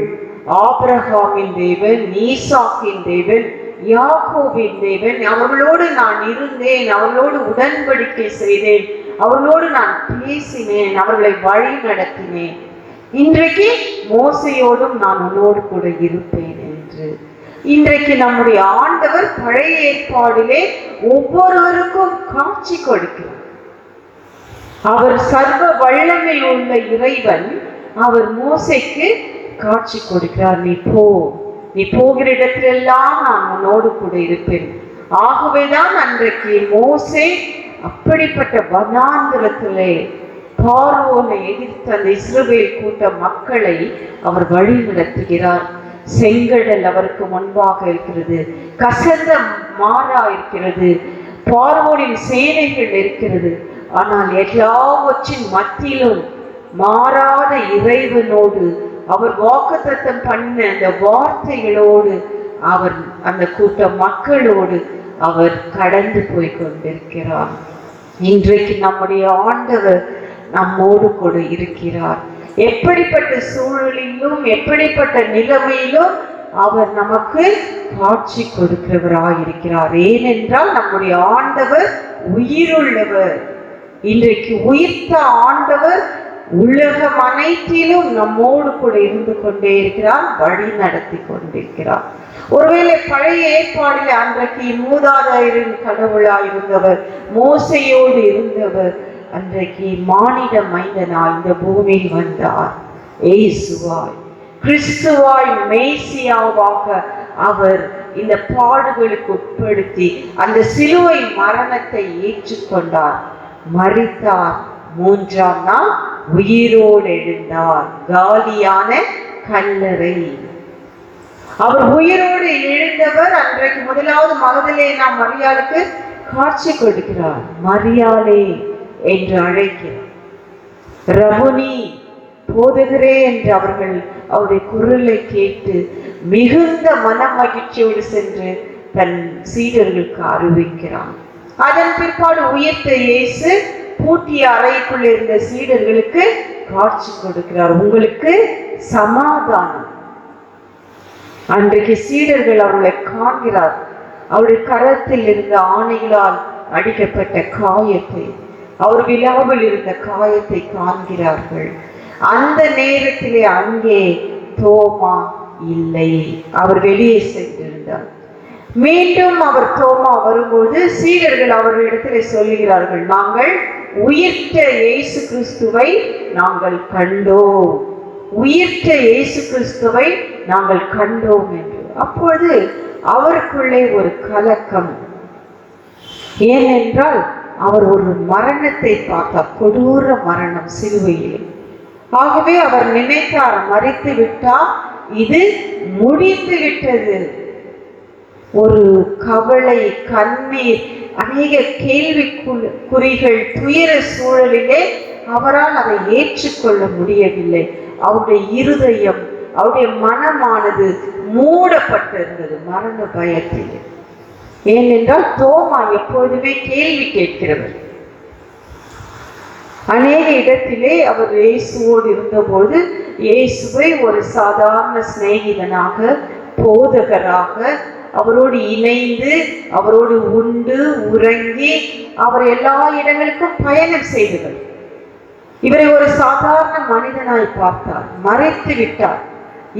Speaker 7: ஆபிரகாமின் தேவன், ஈசாக்கின் தேவன், யாக்கோபின் தேவன், அவர்களோடு நான் இருந்தேன், அவர்களோடு உடன்படிக்கை செய்தேன், அவர்களோடு நான் பேசினேன், அவர்களை வழி நடத்தினேன். இன்றைக்கு மோசையோடும் நான் உன்னோடு கூட இருப்பேன் என்று. இன்றைக்கு நம்முடைய ஆண்டவர் பழைய ஏற்பாடிலே ஒவ்வொருவருக்கும் காட்சி கொடுக்கிறார். அவர் சர்வ வல்லமை உள்ள இறைவன். அவர் மோசைக்கு காட்சி கொடுக்கிறார், நீ போ, நீ போகிற இடத்திலெல்லாம் நான் உன்னோடு கூட இருப்பேன். ஆகவேதான் அன்றைக்கு மோசே அப்படிப்பட்ட வனாந்திரத்திலே பார்வோனை எதிர்த்து அந்த இஸ்ரவேல் கூட்ட மக்களை அவர் வழி நடத்துகிறார். செங்கடல் அவருக்கு முன்பாக இருக்கிறது, கசந்த மாறா இருக்கிறது, பார்வோனின் சேனைகள் இருக்கிறது. ஆனால் எல்லாவற்றின் மத்தியிலும் மாறாத இறைவனோடு, அவர் வாக்குத்தத்தம் பண்ண அந்த வார்த்தைகளோடு, அவர் அந்த கூட்ட மக்களோடு அவர் கடந்து போய் கொண்டிருக்கிறார். இன்றைக்கு நம்முடைய ஆண்டவர் நம்மோடு கூட இருக்கிறார். எப்படிப்பட்ட சூழலிலும் எப்படிப்பட்ட நிலைமையிலும் அவர் நமக்கு காட்சி கொடுக்கிறவராயிருக்கிறார். ஏனென்றால் நம்முடைய ஆண்டவர் உயிருள்ளவர். இன்றைக்கு உயிர்த்த ஆண்டவர் உலகம் அனைத்திலும் நம்மோடு கூட இருந்து கொண்டே இருக்கிறார், வழி நடத்தி கொண்டிருக்கிறார். ஒருவேளை பழைய ஏற்பாடில் அன்றைக்கு மூதாதையரின் கடவுளாய் இருந்தவர், மோசையோடு இருந்தவர், அன்றைக்கு மானிட மைந்தனாய் இந்த பூமியில் வந்தார். இயேசுவாய், கிறிஸ்துவாய், மேசியாவாக அவர் இந்த பாடுகளுக்கு உட்படுத்தி அந்த சிலுவை மரணத்தை ஏற்றுக்கொண்டார், மரித்தார், 3ஆம் நாள் உயிரோடு எழுந்தார். காலியான கல்லறை அவர் உயிரோடு எழுந்தவர். அன்றைக்கு முதலாவது மகதலேனா மரியாளுக்கு காட்சி கொடுக்கிறார். மரியாளே என்று அழைக்கிறார். ரபுனி, போதகரே என்று அவர்கள் அவருடைய குரலை கேட்டு மிகுந்த மன மகிழ்ச்சியோடு சென்று தன் சீடர்களுக்கு அறிவிக்கிறார். அதன் பிற்பாடு உயிர்த்த இயேசு பூட்டிய அறைக்குள்ள இருந்த சீடர்களுக்கு காட்சி கொடுக்கிறார். உங்களுக்கு சமாதானம். அன்றைக்கு சீடர்கள் அவர்களை காண்கிறார். அவருடைய கரத்தில் இருந்த ஆணைகளால் அடிக்கப்பட்ட காயத்தை, அவர் விழாவில் இருந்த காயத்தை காண்கிறார்கள். அந்த நேரத்திலே அங்கே தோமா இல்லை, அவர் வெளியே சென்றிருந்தார். மீண்டும் அவர் தோமா வரும்போது சீடர்கள் அவர்களிடத்திலே சொல்லுகிறார்கள், நாங்கள் உயிர்த்த இயேசு கிறிஸ்துவை நாங்கள் கண்டோம், உயிர்த்த இயேசு கிறிஸ்துவை நாங்கள் கண்டோம் என்று. அப்பொழுது அவருக்குள்ளே ஒரு கலக்கம். ஏனென்றால் அவர் ஒரு மரணத்தை பார்த்தார், கொடூர மரணம் சிலுவையில். ஆகவே அவர் நினைத்தார், மறித்து விட்டால் இது முடிந்து விட்டது. ஒரு கவலை, கண்ணீர், அநேக கேள்வி குறிகள், துயர சூழலிலே அவரால் அதை ஏற்றுக்கொள்ள முடியவில்லை. அவருடைய இருதயம், அவருடைய மனமானது மூடப்பட்டிருந்தது மரண பயத்தில். ஏனென்றால் தோமா எப்பொழுதுமே கேள்வி கேட்கிறவர். அநேக இடத்திலே அவர் இயேசுவோடு இருந்தபோது இயேசுவை ஒரு சாதாரண சிநேகிதனாக, போதகராக, அவரோடு இணைந்து, அவரோடு உண்டு உறங்கி, அவர் எல்லா இடங்களுக்கும் பயணம் செய்தவர். இவரை ஒரு சாதாரண மனிதனாய் பார்த்தார், மறைத்து விட்டார்.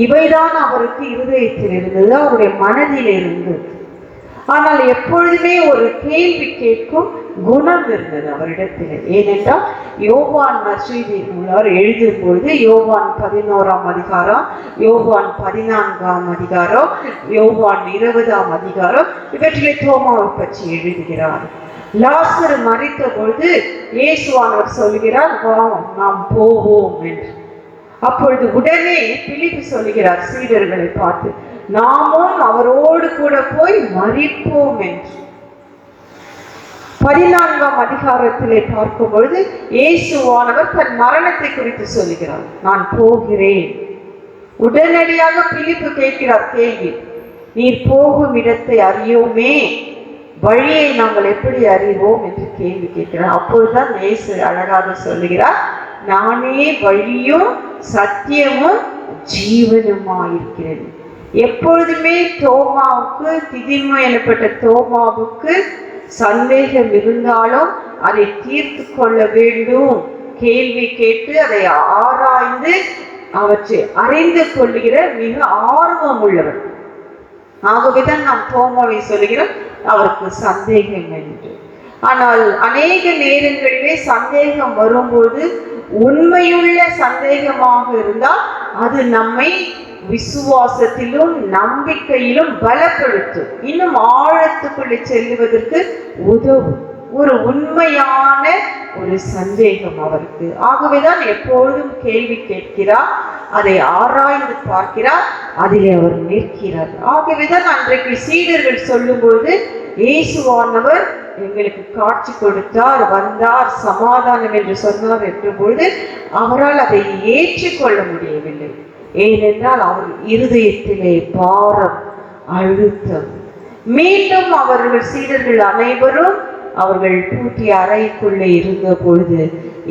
Speaker 7: இவைதான் அவருக்கு இருதயத்தில் இருந்தது, அவருடைய மனதில் இருந்தது. ஆனால் எப்பொழுதுமே ஒரு கேள்வி கேட்கும் குணம் இருந்தது அவரிடத்தில். ஏனென்றால் யோவான் நற்செய்தி நூலார் எழுதும் பொழுது யோவான் 11ஆம் அதிகாரம், யோவான் 14ஆம் அதிகாரம், யோவான் 20ஆம் அதிகாரம் இவற்றிலே தோமாவை பற்றி எழுதுகிறார். லாசரு மரித்த பொழுது இயேசுவானவர் சொல்கிறார், வா நாம் போவோம் என்று. அப்பொழுது உடனே பிலிப்பு சொல்லுகிறார் சீடர்களை பார்த்து, நாமும் அவரோடு கூட போய் மரிப்போம் என்று. 14ஆம் அதிகாரத்திலே பார்க்கும் பொழுது இயேசுவானவர் தன் மரணத்தை குறித்து சொல்லுகிறார், நான் போகிறேன். உடனடியாக பிலிப்பு கேட்கிறார் கேள்வி, நீர் போகும் இடத்தை அறியோமே, வழியை நாங்கள் எப்படி அறிவோம் என்று கேள்வி கேட்கிறார். அப்பொழுதுதான் இயேசு அழகாக சொல்லுகிறார், நானே வழியும் சத்தியமும் ஜீவனுமாயிருக்கிறேன். எப்பொழுதுமே தோமாவுக்கு, திதிமு எனப்பட்ட தோமாவுக்கு சந்தேகம் இருந்தாலும் அதை தீர்த்து கொள்ள வேண்டும், கேள்வி கேட்டு அதை ஆராய்ந்து அவற்றை அறிந்து கொள்ளுகிற மிக ஆர்வம் உள்ளவர். ஆகவேதான் நாம் தோமாவை சொல்லுகிறோம் அவருக்கு சந்தேகம் என்று. ஆனால் அநேக நேரங்களிலே சந்தேகம் வரும்போது உண்மையுள்ள சந்தேகமாக இருந்தால் அது நம்மை விசுவாசத்திலும் நம்பிக்கையிலும் பலப்படுத்தும், இன்னும் ஆழத்துக்குள்ளே செல்லுவதற்கு உதவும். ஒரு உண்மையான ஒரு சந்தேகம் அவருக்கு. ஆகவேதான் எப்பொழுதும் கேள்வி கேட்கிறார், அதை ஆராய்ந்து பார்க்கிறார், அதில் அவர் நிற்கிறார். ஆகவேதான் அன்றைக்கு சீடர்கள் சொல்லும்போது இயேசுவானவர் எங்களுக்கு காட்சி கொடுத்தார், வந்தார், சமாதானம் என்று சொன்னார் என்ற பொழுது அவரால் அதை ஏற்றுக்கொள்ள முடியவில்லை. ஏனென்றால் அவர் இருதயத்திலே பாரம், அழுத்தம். மீண்டும் அவர்கள் சீடர்கள் அனைவரும் அவர்கள் பூட்டிய அறைக்குள்ளே இருந்த பொழுது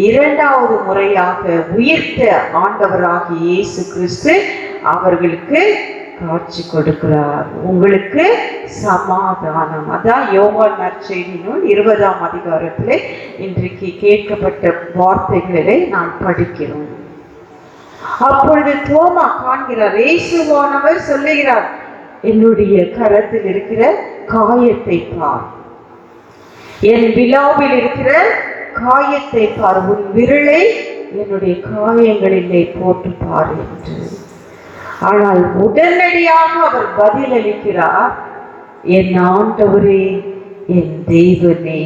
Speaker 7: இரண்டாவது முறையாக உயிர்த்த ஆண்டவராகிய இயேசு கிறிஸ்து அவர்களுக்கு காட்சி கொடுக்கிறார். உங்களுக்கு சமாதானம். அதான் யோவான் நற்செய்தி நூல் 20ஆம் அதிகாரத்திலே இன்றைக்கு கேட்கப்பட்ட வார்த்தைகளிலே நான் படிக்கிறோம். அப்பொழுது தோமா காண்கிறார், இயேசுவானவர் சொல்லுகிறார், என்னுடைய கரத்தில் இருக்கிற காயத்தை பார், என் விழாவில் இருக்கிற காயத்தை பார், உன் விரலை என்னுடைய காயங்களிலே போட்டு பார் என்று. ஆனால் உடனடியாக அவர் பதில் அளிக்கிறார், என் ஆண்டவரே, என் தெய்வனே.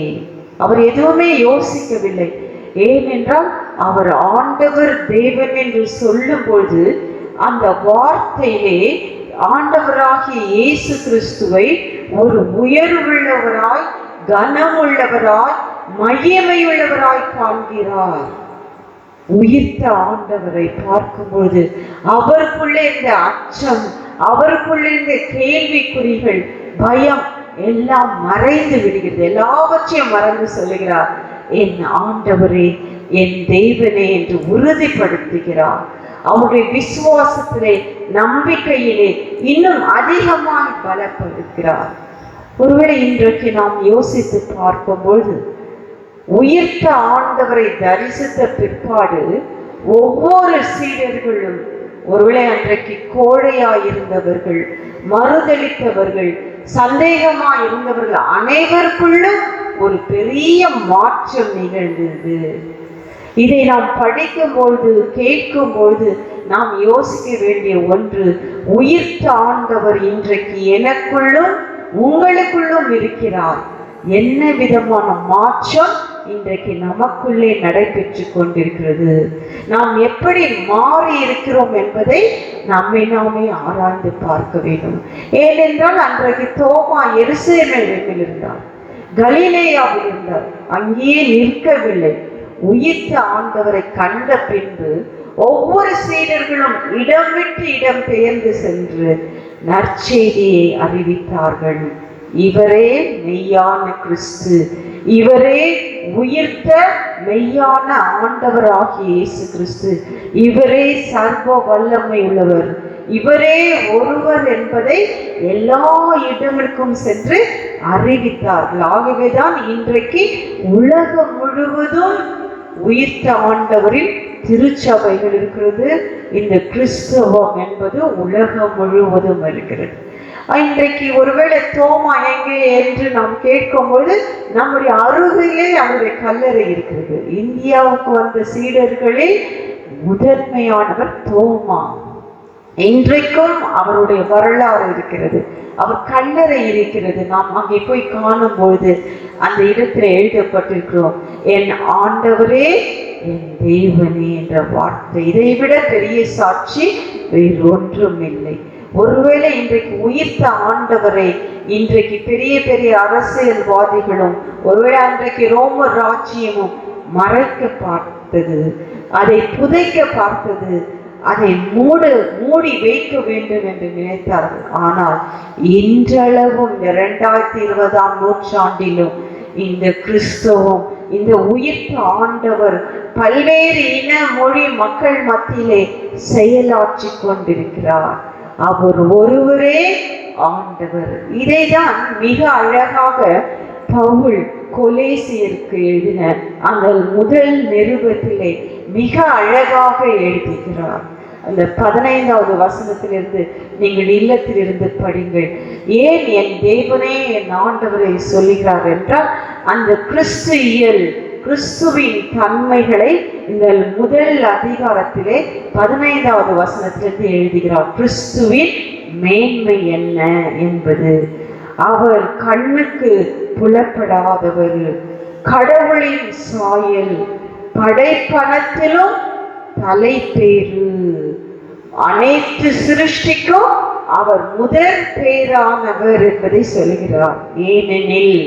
Speaker 7: அவர் எதுவுமே யோசிக்கவில்லை. ஏனென்றால் அவர் ஆண்டவர் தேவன் என்று சொல்லும் பொழுது அந்த வார்த்தையிலே ஆண்டவராகிய இயேசு கிறிஸ்துவை ஒரு உயர்வுள்ளவராய், கனமுள்ளவராய், மகிமையுள்ளவராய் காண்கிறார். உயிர்த்த ஆண்டவரை பார்க்கும்போது அவருக்குள்ளே இந்த அச்சம், அவருக்குள்ளே இந்த கேள்விக்குறிகள், பயம் எல்லாம் மறைந்து விடுகிறது. எல்லாவற்றையும் மறந்து சொல்லுகிறார், என் ஆண்டவரே என் தேவனே என்று உறுதிப்படுத்துகிறார். அவருடைய விசுவாசத்திலே நம்பிக்கையிலே இன்னும் அதிகமாக பலப்படுத்துகிறார். ஒருவேளை இன்றைக்கு நாம் யோசித்து பார்க்கும்போது உயிர்த்த ஆண்டவரை தரிசித்த பிற்பாடு ஒவ்வொரு சீடர்களும், ஒருவேளை அன்றைக்கு கோழையாயிருந்தவர்கள், மறுதளித்தவர்கள், சந்தேகமாயிருந்தவர்கள் அனைவருக்குள்ளும் ஒரு பெரிய மாற்றம் நிகழ்ந்தது. இதை நாம் படிக்கும்பொழுது கேட்கும்பொழுது நாம் யோசிக்க வேண்டிய ஒன்று, உயிர்த்த ஆண்டவர் இன்றைக்கு எனக்குள்ளும் உங்களுக்குள்ளும் இருக்கிறார். என்ன விதமான மாற்றம் இன்றைக்கு நமக்குள்ளே நடைபெற்று கொண்டிருக்கிறது, நாம் எப்படி மாறி இருக்கிறோம் என்பதை நம்மை நாமே ஆராய்ந்து பார்க்க வேண்டும். ஏனென்றால் அன்றைக்கு தோமா எருசலேமில் இருந்தார், கலிலேயாவில் இருந்தார், அங்கேயே நிற்கவில்லை. உயிர்த்த ஆண்டவரை கண்ட பின்பு ஒவ்வொரு சீடர்களும் இடம் விட்டு இடம் பெயர்ந்து சென்று நற்செய்தியை அறிவித்தார்கள். இவரே மெய்யான கிறிஸ்து, இவரே உயிர்த்த மெய்யான ஆண்டவராகிய இயேசு கிறிஸ்து, இவரே சர்வ வல்லமை உள்ளவர், இவரே ஒருவர் என்பதை எல்லா இடங்களுக்கும் சென்று அறிவித்தார்கள். ஆகவேதான் இன்றைக்கு உலகம் முழுவதும் உயிர்த்த ஆண்டவரின் திருச்சபைகள் இருக்கிறது. இந்த கிறிஸ்தவம் என்பது உலகம் முழுவதும் இருக்கிறது. இன்றைக்கு ஒருவேளை தோமா எங்கே என்று நாம் கேட்கும்போது நம்முடைய அருகிலே அவருடைய கல்லறை இருக்கிறது. இந்தியாவுக்கு வந்த சீடர்களில் முதன்மையானவர் தோமா. இன்றைக்கும் அவருடைய வரலாறு இருக்கிறது, அவர் கல்லறை இருக்கிறது. நாம் அங்கே போய் காணும்பொழுது அந்த இடத்துல எழுதப்பட்டிருக்கிறோம், என் ஆண்டவரே என் தேவனே என்ற வார்த்தை. இதைவிட பெரிய சாட்சி வேறொன்றும் இல்லை. ஒருவேளை இன்றைக்கு உயிர்த்த ஆண்டவரை இன்றைக்கு பெரிய பெரிய அரசியல்வாதிகளும், ஒருவேளை அன்றைக்கு ரோம ராஜ்யமும் மறைக்க பார்த்தது, அதை புதைக்க பார்த்தது, அதை மூடி வைக்க வேண்டும் என்று நினைத்தார்கள். ஆனால் இன்றளவும் 2020ஆம் நூற்றாண்டிலும் இந்த கிறிஸ்தவம், இந்த உயிர்த்த ஆண்டவர் பல்வேறு இன மொழி மக்கள் மத்தியிலே செயலாற்றி கொண்டிருக்கிறார். அவர் ஒருவரே ஆண்டவர். இதைதான் மிக அழகாக பவுல் கொலேசியருக்கு எழுதின அந்த முதல் நிருபத்திலே மிக அழகாக எழுதுகிறார். அந்த 15வது வசனத்திலிருந்து நீங்கள் இல்லத்திலிருந்து படிங்கள். ஏன் என் தேவனே என் ஆண்டவரை சொல்லுகிறார் என்றால், அந்த கிறிஸ்துவின் தன்மைகளை இந்த முதல் அதிகாரத்திலே 15வது வசனத்திலிருந்து எழுதுகிறார். கிறிஸ்துவின் மேன்மை என்ன என்பது, அவர் கண்ணுக்கு புலப்படாதவர், கடவுளின் சாயல், படைப்பனத்திலும் தலைப்பேறு, அனைத்து சிருஷ்டிக்கும் அவர் முதல் பேரானவர் என்பதை சொல்கிறார். ஏனெனில்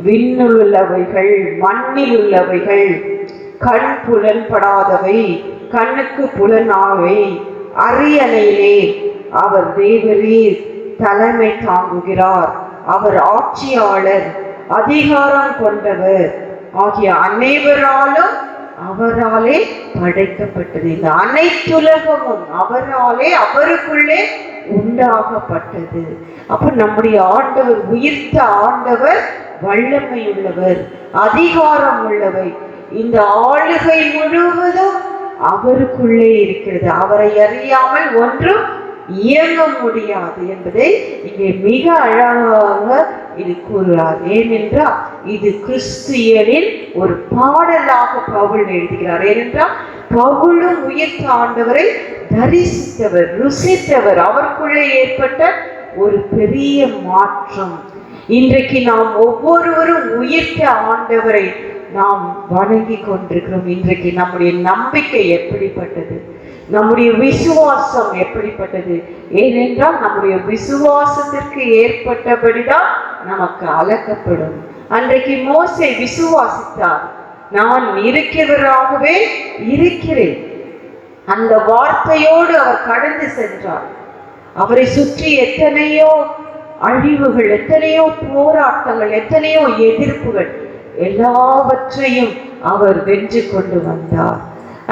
Speaker 7: விண்ணில் உள்ளவைகள் மண்ணில் உள்ளவைகள் கண் புலன்படாதவை, கண்ணுக்கு புலனாவை, அரியணையிலே அவர் தேவரே தலைமை தாங்குகிறார், அவர் ஆட்சியாளர், அதிகாரம் கொண்டவர் ஆகிய அனைவராலும் அவராலே படைக்கப்பட்டது. இந்த அனைத்துலகமும் அவராலே அவருக்குள்ளே உண்டாகப்பட்டது. அப்ப நம்முடைய ஆண்டவர், உயிர்த்த ஆண்டவர் வல்லமை உள்ளவர், அதிகாரம் உள்ளவை. இந்த ஆளுகை முழுவதும் அவருக்குள்ளே இருக்கிறது. அவரை அறியாமல் ஒன்றும் இயங்க முடியாது என்பதை இங்கே மிக அழகாக இது கூறுகிறார். ஏனென்றால் இது கிறிஸ்தியனின் ஒரு பாடலாக பவுல் எழுதுகிறார். ஏனென்றால் பவுலும் உயிர்த்த ஆண்டவரை தரிசித்தவர், ருசித்தவர். அவருக்குள்ளே ஏற்பட்ட ஒரு பெரிய மாற்றம். இன்றைக்கு நாம் ஒவ்வொருவரும் உயிர்த்த ஆண்டவரை நாம் வணங்கி கொண்டிருக்கிறோம். இன்றைக்கு நம்முடைய நம்பிக்கை எப்படிப்பட்டது, நம்முடைய விசுவாசம் எப்படிப்பட்டது? ஏனென்றால் நம்முடைய விசுவாசத்திற்கு ஏற்பட்டபடிதான் நமக்கு அளக்கப்படும். அன்றைக்கு மோசே விசுவாசித்தார், நான் இருக்கிறவராகவே இருக்கிறேன். அந்த வார்த்தையோடு அவர் கடந்து சென்றார். அவரை சுற்றி எத்தனையோ அழிவுகள், எத்தனையோ போராட்டங்கள், எத்தனையோ எதிர்ப்புகள், எல்லாவற்றையும் அவர் வென்று கொண்டு வந்தார்.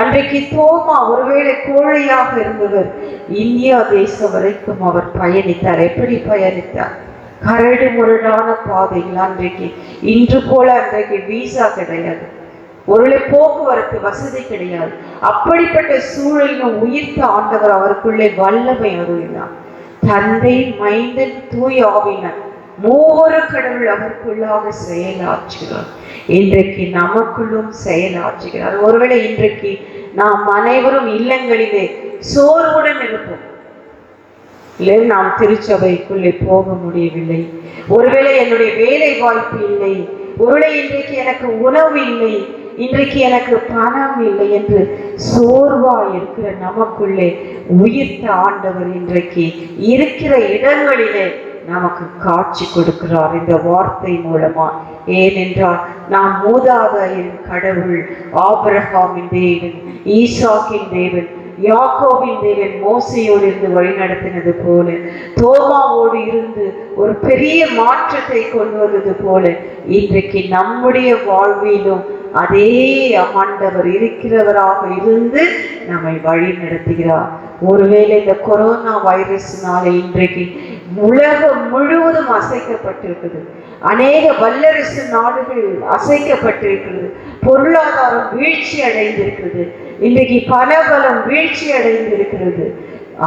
Speaker 7: அன்றைக்கு தோமா ஒருவேளை கோழையாக இருந்தவர் இந்தியா தேசம் வரைக்கும் அவர் பயணித்தார். எப்படி பயணித்தார்? கரடு முரடான பாதைகள். அன்றைக்கு இன்று போல அன்றைக்கு விசா கிடையாது, ஒருவேளை போக்குவரத்து வசதி கிடையாது. அப்படிப்பட்ட சூழலில் உயிர்த்த ஆண்டவர் அவருக்குள்ளே வல்லமை அருளினார். தந்தை, மைந்தன், தூய ஆவியார் மூவரு கடவுள் அவருக்குள்ளாக செயலாற்றுகிறார். இன்றைக்கு நமக்குள்ளும் செயலாற்றுகிறார். ஒருவேளை இன்றைக்கு நாம் அனைவரும் இல்லங்களிலே சோர்வுடன் இருப்போம். இல்லை, நாம் திருச்சபைக்குள்ளே போக முடியவில்லை, ஒருவேளை என்னுடைய வேலை வாய்ப்பு இல்லை, ஒருவேளை இன்றைக்கு எனக்கு உணவு இல்லை, இன்றைக்கு எனக்கு பணம் இல்லை என்று சோர்வாய் இருக்கிற நமக்குள்ளே உயிர்த்த ஆண்டவர் இன்றைக்கு இருக்கிற இடங்களிலே நமக்கு காட்சி கொடுக்கிறார் இந்த வார்த்தை மூலமா. ஏனென்றால் நாம் மூதாதையின் கடவுள், ஆபிரகாமின் தேவன், ஈசாக்கின் தேவன், யாக்கோபின் தேவன் மோசையோடு இருந்து வழிநடத்தினது போல, தோமாவோடு இருந்து ஒரு பெரிய மாற்றத்தை கொண்டு வந்தது போல, இன்றைக்கு நம்முடைய வாழ்விலும் அதே ஆண்டவர் இருக்கிறவராக இருந்து நம்மை வழி நடத்துகிறார். ஒருவேளை இந்த கொரோனா வைரஸ்னால இன்றைக்கு உலகம் முழுவதும் அசைக்கப்பட்டிருக்குது, அநேக வல்லரசு நாடுகள் அசைக்கப்பட்டிருக்கிறது, பொருளாதாரம் வீழ்ச்சி அடைந்திருக்கிறது, இன்றைக்கு பலபலம் வீழ்ச்சி அடைந்திருக்கிறது.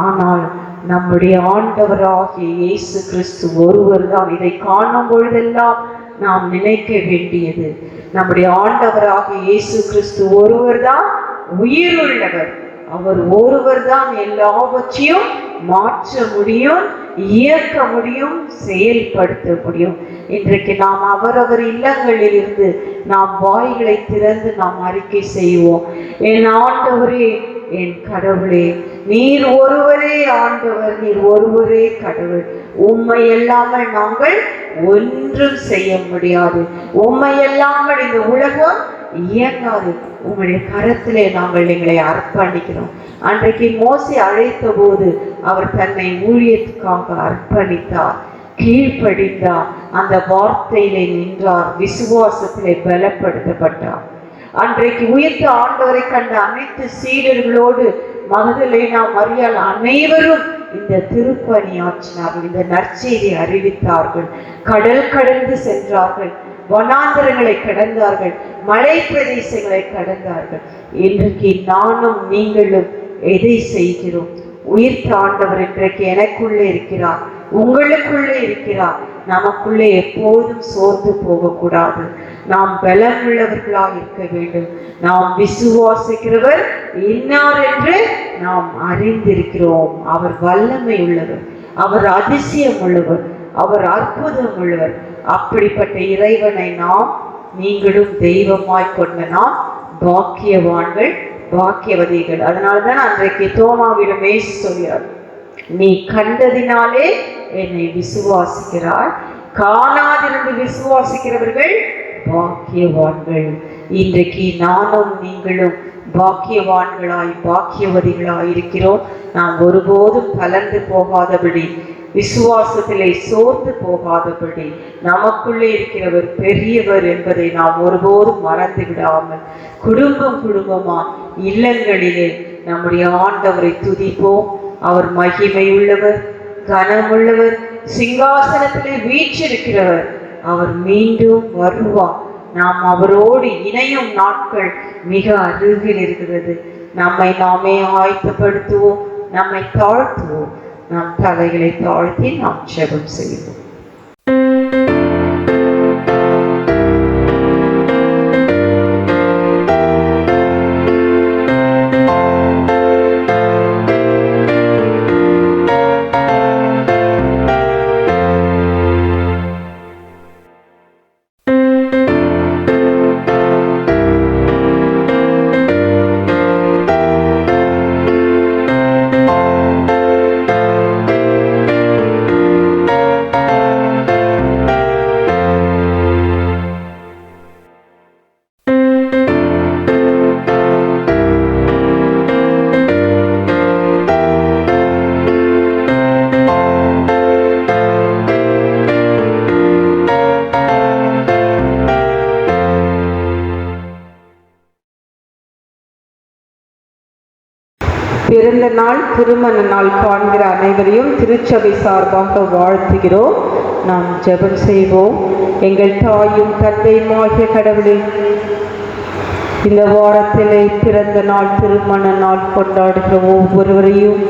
Speaker 7: ஆனால் நம்முடைய ஆண்டவராகிய இயேசு கிறிஸ்து ஒருவர் தான். இதை காணும் பொழுதெல்லாம் நாம் நினைக்க வேண்டியது, நம்முடைய ஆண்டவராகிய இயேசு கிறிஸ்து ஒருவர் தான் உயிருள்ளவர். அவர் ஒருவர் தான் எல்லாவற்றையும் மாற்ற முடியும், இயக்க முடியும், செயல்படுத்த முடியும். இன்றைக்கு நாம் அவரவர் இல்லங்களில் இருந்து நாம் வாய்களை திறந்து நாம் அறிக்கை செய்வோம். என் ஆண்டவரே, என் கடவுளே, நீர் ஒருவரே ஆண்டவர், நீர் ஒருவரே கடவுள். உம்மை இல்லாமல் நாங்கள் ஒன்றும் செய்ய முடியாது, உம்மை இல்லாமல் இந்த உலகம் இயங்காது. உங்களுடைய கரத்திலே நாங்கள் எங்களை அர்ப்பணிக்கிறோம். அன்றைக்கு மோசே அழைத்த போது அவர் தன்னை ஊழியத்துக்காக அர்ப்பணித்தார், கீழ்ப்படிந்தார், அந்த வார்த்தையிலே நின்றார், விசுவாசத்திலே பலப்படுத்தப்பட்டார். அன்றைக்கு உயிர்த்த ஆண்டவரை கண்ட அனைத்து சீடர்களோடு மகதலேனா, மரியாள் அனைவரும் இந்த திருப்பணியாற்றினார்கள், இந்த நற்செய்தி அறிவித்தார்கள், கடல் கடந்து சென்றார்கள், வனாந்தரங்களை கடந்தார்கள், மலை பிரதேசங்களை கடந்தார்கள். இன்றைக்கு நானும் நீங்களும் எதை செய்கிறோம்? உயிர்த்த ஆண்டவர் இன்றைக்கு எனக்குள்ளே இருக்கிறார், உங்களுக்குள்ளே இருக்கிறார். நமக்குள்ளே எப்போதும் சோர்ந்து போகக்கூடாது. நாம் பலம் உள்ளவர்களாக இருக்க வேண்டும். நாம் விசுவாசிக்கிறவர் இன்னார் என்று நாம் அறிந்திருக்கிறோம். அவர் வல்லமை உள்ளவர், அவர் அதிசயம் உள்ளவர், அவர் அற்புதம் உள்ளவர். அப்படிப்பட்ட இறைவனை நாம் நீங்களும் தெய்வமாய் கொண்ட நாம் பாக்கியவான்கள், பாக்கியவதிகள். அதனால்தான் அன்றைக்கு தோமாவிடம் இயேசு சொல்கிறார், நீ கண்டதினாலே என்னை விசுவாசிக்கிறாய், காணாதிருந்து விசுவாசிக்கிறவர்கள் பாக்கியவான்கள். இன்றைக்கு நானும் நீங்களும் பாக்கியவான்களாய், பாக்கியவதிகளாய் இருக்கிறோம். நாம் ஒருபோதும் கலந்து போகாதபடி, விசுவாசத்திலே சோர்ந்து போகாதபடி, நமக்குள்ளே இருக்கிறவர் பெரியவர் என்பதை நாம் ஒருபோதும் மறந்து விடாமல் குடும்பம் குடும்பமா இல்லங்களிலே நம்முடைய ஆண்டவரை துதிப்போம். அவர் மகிமை உள்ளவர், கனமுள்ளவர், சிங்காசனத்திலே வீற்றிருக்கிறவர். அவர் மீண்டும் வருவார். நாம் அவரோடு இணையும் நாட்கள் மிக அருகில் இருக்கிறது. நம்மை நாமே ஆயத்தப்படுத்துவோம், நம்மை தாழ்த்துவோம். நம் தலைகளை தாழ்த்தி நாம் ஜெபம் செய்வோம். பிறந்த நாள் திருமண நாள் காண்கிற அனைவரையும் திருச்சபை சார்பாக வாழ்த்துகிறோம். நாம் ஜெபம் செய்வோம். எங்கள் தாயும் தந்தையுமாகிய கடவுளே, இந்த வாரத்திலே பிறந்த நாள் திருமண நாள் கொண்டாடுகிற ஒவ்வொருவரையும்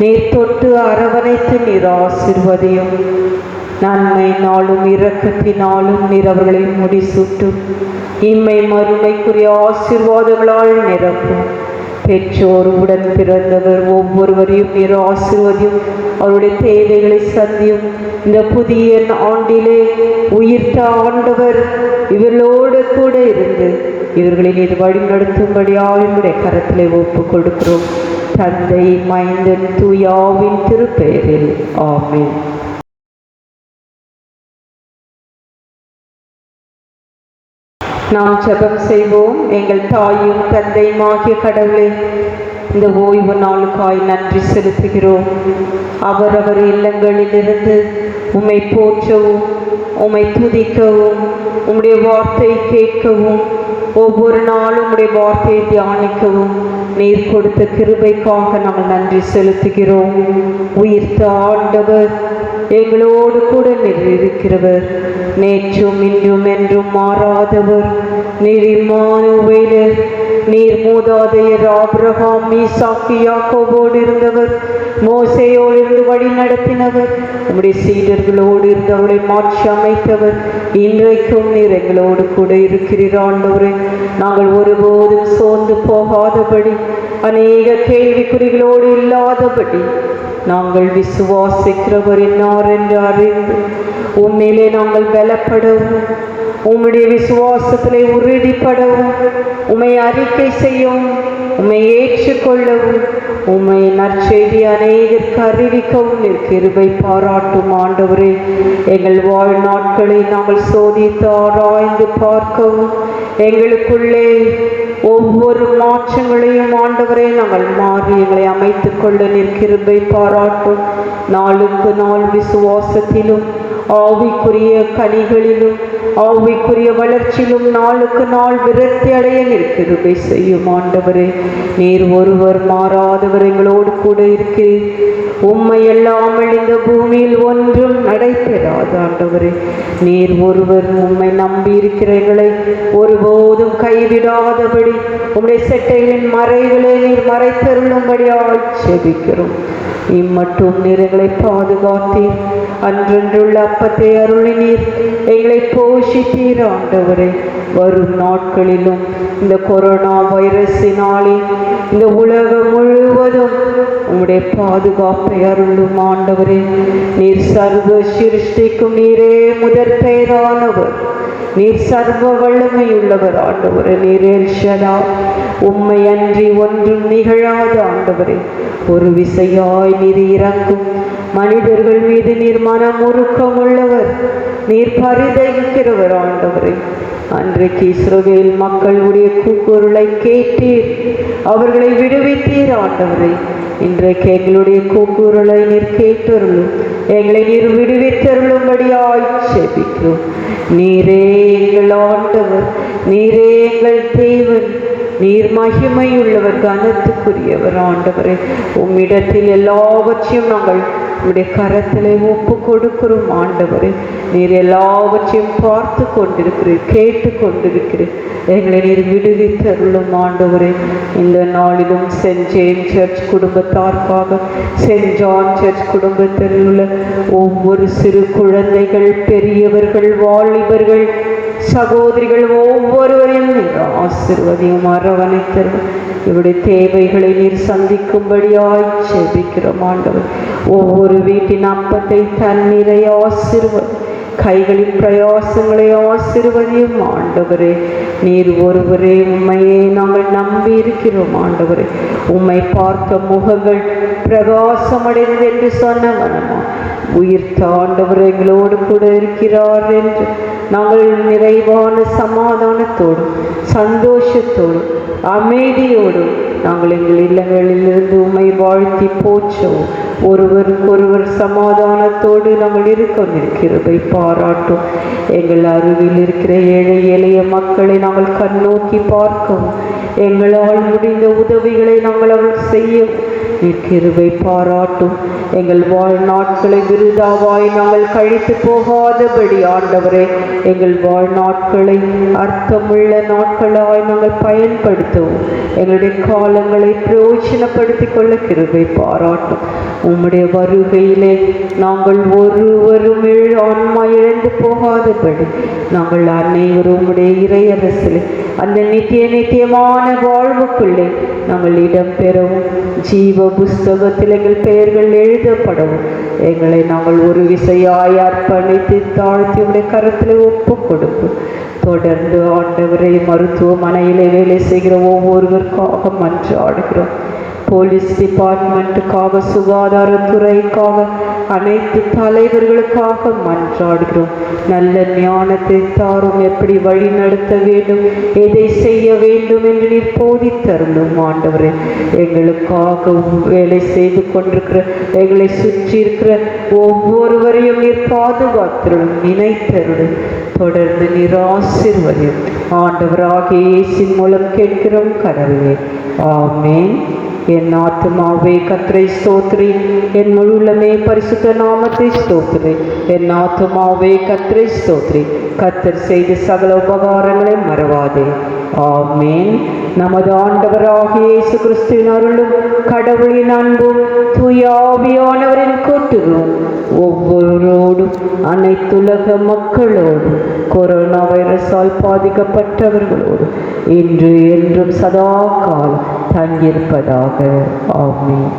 Speaker 7: நீர் தொட்டு அரவணைத்து நீர் ஆசீர்வதியும். நன்மை நாளும் இரக்கத்தினாலும் நீர் அவர்களை முடிசூட்டும். இம்மை மறுமைக்குரிய ஆசீர்வாதங்களால் நிரப்பும். பெற்றோர் உடன் பிறந்தவர் ஒவ்வொருவரையும் நீர் ஆசீர்வதியும். அவருடைய தேவைகளை சந்தியும். இந்த புதிய ஆண்டிலே உயிர்த்த ஆண்டவர் இவர்களோடு கூட இருந்து இவர்களை நீர் வழிநடத்தும்படியாக என்னுடைய கரத்திலே ஒப்பு கொடுக்கிறோம். தந்தை, மைந்தன், தூயாவின் திருப்பெயரில் ஆமென். நாம் ஜெபம் செய்வோம். எங்கள் தாயும் தந்தையுமாகிய கடவுளே, இந்த ஓய்வு நாளுக்காய் நன்றி செலுத்துகிறோம். அவரவர் இல்லங்களிலிருந்து உம்மை போற்றவும், உம்மை துதிக்கவும், உம்முடைய வார்த்தை கேட்கவும், ஒவ்வொரு நாளும் உம்முடைய வார்த்தையை தியானிக்கவும் நீர் கொடுத்த கிருபைக்காக நாங்கள் நன்றி செலுத்துகிறோம். உயிர்த்த ஆண்டவர் எங்களோடு கூட இருக்கிறவர், நேற்றும் இன்றும் என்றும் மாறாதவர். நீர் இம்மானுவேலர், நீர் மூதாதையர் ஆபிரகாம், ஈசாக்கு, யாக்கோபோடு இருந்தவர், மோசேயோடு இருந்து வழி நடத்தினவர், உம்முடைய சீடர்களோடு இருந்து அவளை மாற்றி அமைத்தவர். இன்றைக்கும் நீர் எங்களோடு கூட இருக்கிறீர் ஆண்டவரே. நாங்கள் ஒருபோதும் சோர்ந்து போகாதபடி, அநேக கேள்விக்குறிகளோடு இல்லாதபடி நாங்கள் விசுவாசிக்கிறவர் இன்னார் என்று அறிந்து உம்மிலே நாங்கள் பலப்படவும், உம்முடைய விசுவாசத்திலே உறுதிப்படவும், உம்மை அறிக்கை செய்யவும், உம்மை ஏற்றுக்கொள்ளவும், உம்மை நற்செய்தி அநேகருக்கு அறிவிக்கவும் நீர் கிருபை பாராட்டும் ஆண்டவரே. எங்கள் வாழ்நாட்களை நாங்கள் சோதித்து ஆராய்ந்து பார்க்கவும், எங்களுக்குள்ளே ஒவ்வொரு மாற்றங்களையும் ஆண்டவரே நாங்கள் மாறி எங்களை அமைத்துக் கொள்ள நீர் கிருபை பாராட்டும். நாளுக்கு நாள் விசுவாசத்திலும், ஆவிக்குரிய கனிகளிலும், ஆவிக்குரிய வளர்ச்சியிலும் நாளுக்கு நாள் விருத்தி அடைய நீர் கிருபை செய்யும் ஆண்டவரே. நீர் ஒருவர் மாறாதவர், எங்களோடு கூட இருக்கிறீர். உம்மை அல்லாமல் இந்த பூமியில் ஒன்றும் நடைபெறாது ஆண்டவரே. நீர் ஒருவர் உம்மை நம்பி இருக்கிற எங்களை ஒருபோதும் கைவிடாதபடி உம்முடைய செட்டைகளின் மறைவிலே நீர் மறைத்தருளும்படியாக செபிக்கிறோம். இம்மட்டும் நீர் எங்களை பாதுகாத்தீர். அன்றன்றுள்ள அப்பத்தை அருளினீர், எங்களை போஷித்தீர் ஆண்டவரே. வரும் நாட்களிலும் இந்த கொரோனா வைரஸினாலே இந்த உலகம் முழுவதும் உம்முடைய பாதுகாப்பை அருளும் ஆண்டவரே. நீர் சர்வ சிருஷ்டிக்கும் நீரே முதற் பெயரானவர். நீர் சர்வ வல்லமையுள்ளவர் ஆண்டவரே. நீர் எல் ஷடாய், உம்மை அன்றி ஒன்றும் நிகழாத ஆண்டவரே. ஒரு விசையாய் நீர் இறங்கும் மனிதர்கள் மீது நீர் மனமுருக்கம் உள்ளவர். நீர் பரிதவிக்கிறவர் ஆண்டவரே. அன்றைக்கு இஸ்ரவேல் மக்களுடைய கூக்குரலை கேட்டீர், அவர்களை விடுவித்தீர் ஆண்டவரே. இன்றைக்கு எங்களுடைய கூக்குரலை நீர் கேட்டருளும், எங்களை நீர் விடுவித்தருளும்படியாய் செபிக்கிறோம். நீரே எங்கள் ஆண்டவர், நீரே எங்கள் தேவன், நீர் மகிமையுள்ளவர், கனத்துக்குரியவர் ஆண்டவரே. உம்மிடத்தில் எல்லாவற்றையும் நாங்கள் உம்முடைய கரத்திலே ஒப்பு கொடுக்கிறோம் ஆண்டவரே. நீர் எல்லாவற்றையும் பார்த்து கொண்டிருக்கிறீர், கேட்டு கொண்டிருக்கிறீர். எங்களை நீர் விடுவித்தருளும் ஆண்டவரே. இந்த நாளிலும் சென்ட் ஜேம்ஸ் சர்ச் குடும்பத்தார்க்காக, சென்ட் ஜான் சர்ச் குடும்பத்தில் உள்ள ஒவ்வொரு சிறு குழந்தைகள், பெரியவர்கள், வாலிபர்கள், சகோதரிகள் ஒவ்வொருவரையும் நீர் ஆசீர்வதியும், அரவணைத்தரும். இவருடைய தேவைகளை நீர் சந்திக்கும்படியாய் செபிக்கிறோம் ஆண்டவர். ஒவ்வொரு வீட்டின் அப்பத்தை, தண்ணீரை ஆசீர்வதி, கைகளின் பிரயாசங்களை ஆசீர்வதியும் ஆண்டவரே. நீர் ஒருவரே, உம்மையே நாங்கள் நம்பி இருக்கிறோம் ஆண்டவரே. உம்மை பார்த்த முகங்கள் பிரகாசமடைந்தது என்று சொன்ன மனமா உயிர்த்த ஆண்டவர் எங்களோடு கூட இருக்கிறார் என்று நாங்கள் நிறைவான சமாதானத்தோடும் சந்தோஷத்தோடும் அமைதியோடும் நாங்கள் எங்கள் இல்லங்களிலிருந்து உம்மை வாழ்த்தி போற்றவும், ஒருவருக்கொருவர் சமாதானத்தோடு நாங்கள் இருக்க கிருபை பாராட்டும். எங்கள் அருகில் இருக்கிற ஏழை எளிய மக்களை நாங்கள் கண்ணோக்கி பார்க்கவும், எங்களால் முடிந்த உதவிகளை நாங்கள் அவர்கள் செய்யவும் நீர் கிருபை பாராட்டும். எங்கள் வாழ்நாட்களை விருதாவாய் நாங்கள் கழித்து போகாதபடி ஆண்டவரே, எங்கள் வாழ்நாட்களை அர்த்தமுள்ள நாட்களாய் நாங்கள் பயன்படுத்தவும், எங்களுடைய காலங்களை பிரயோஜனப்படுத்திக் கொள்ள கிருபை பாராட்டும். உம்முடைய வருகையிலே நாங்கள் ஒருவரும் ஆன்மா இழந்து போகாதபடி நாங்கள் அனைவரும் உம்முடைய இறையரசிலே அந்த நித்தியமான வாழ்வுக்குள்ளே நாங்கள் இடம்பெறவும், ஜீவ புஸ்தகத்தில் எங்கள் பெயர்கள் எழுதப்படவும் எங்களை நாங்கள் ஒரு விசையாய் அர்ப்பணித்து தாழ்த்தி உடைய கரத்தில் ஒப்பு கொடுப்போம். தொடர்ந்து ஆண்டவரை மருத்துவமனையிலே வேலை செய்கிற ஒவ்வொருவருக்காக மன்றாடுகிறோம். போலீஸ் டிபார்ட்மெண்ட்டுக்காக, சுகாதாரத்துறைக்காக, அனைத்து தலைவர்களுக்காக மன்றாடுகிறோம். நல்ல ஞானத்தை தாரும், எப்படி வழி நடத்த வேண்டும், எதை செய்ய வேண்டும் என்று நீர் போதித்தருளும் ஆண்டவரே. எங்களுக்காக வேலை செய்து கொண்டிருக்கிற, எங்களை சுற்றி இருக்கிற ஒவ்வொருவரையும் நீர் பாதுகாத்தருளும், நினைத்தருளும். தொடர்ந்து நீர் ஆசீர்வதியும். ஆண்டவராகிய இயேசுவின் மூலம் கேட்கிறோம் கடவுளே, ஆமென். என் ஆத்துமாவே கர்த்தரை ஸ்தோத்திரி, என் முழுமே பரிசுத்த நாமத்தை ஸ்தோத்திரி. என் ஆத்துமாவே கர்த்தரை ஸ்தோத்திரி, கர்த்தர் செய்த சகல உபகாரங்களை மறவாதே. ஆமென். நமது ஆண்டவராகிய இயேசு கிறிஸ்துவின் அருளும் கடவுளின் அன்பும் தூய ஆவியானவரின் கூட்டுறவும் ஒவ்வொருவரோடும் அனைத்துலக மக்களோடும் கொரோனா வைரஸால் பாதிக்கப்பட்டவர்களோடு இன்று என்றும் சதா காலம் தங்கியிருப்பதாக. ஆமென்.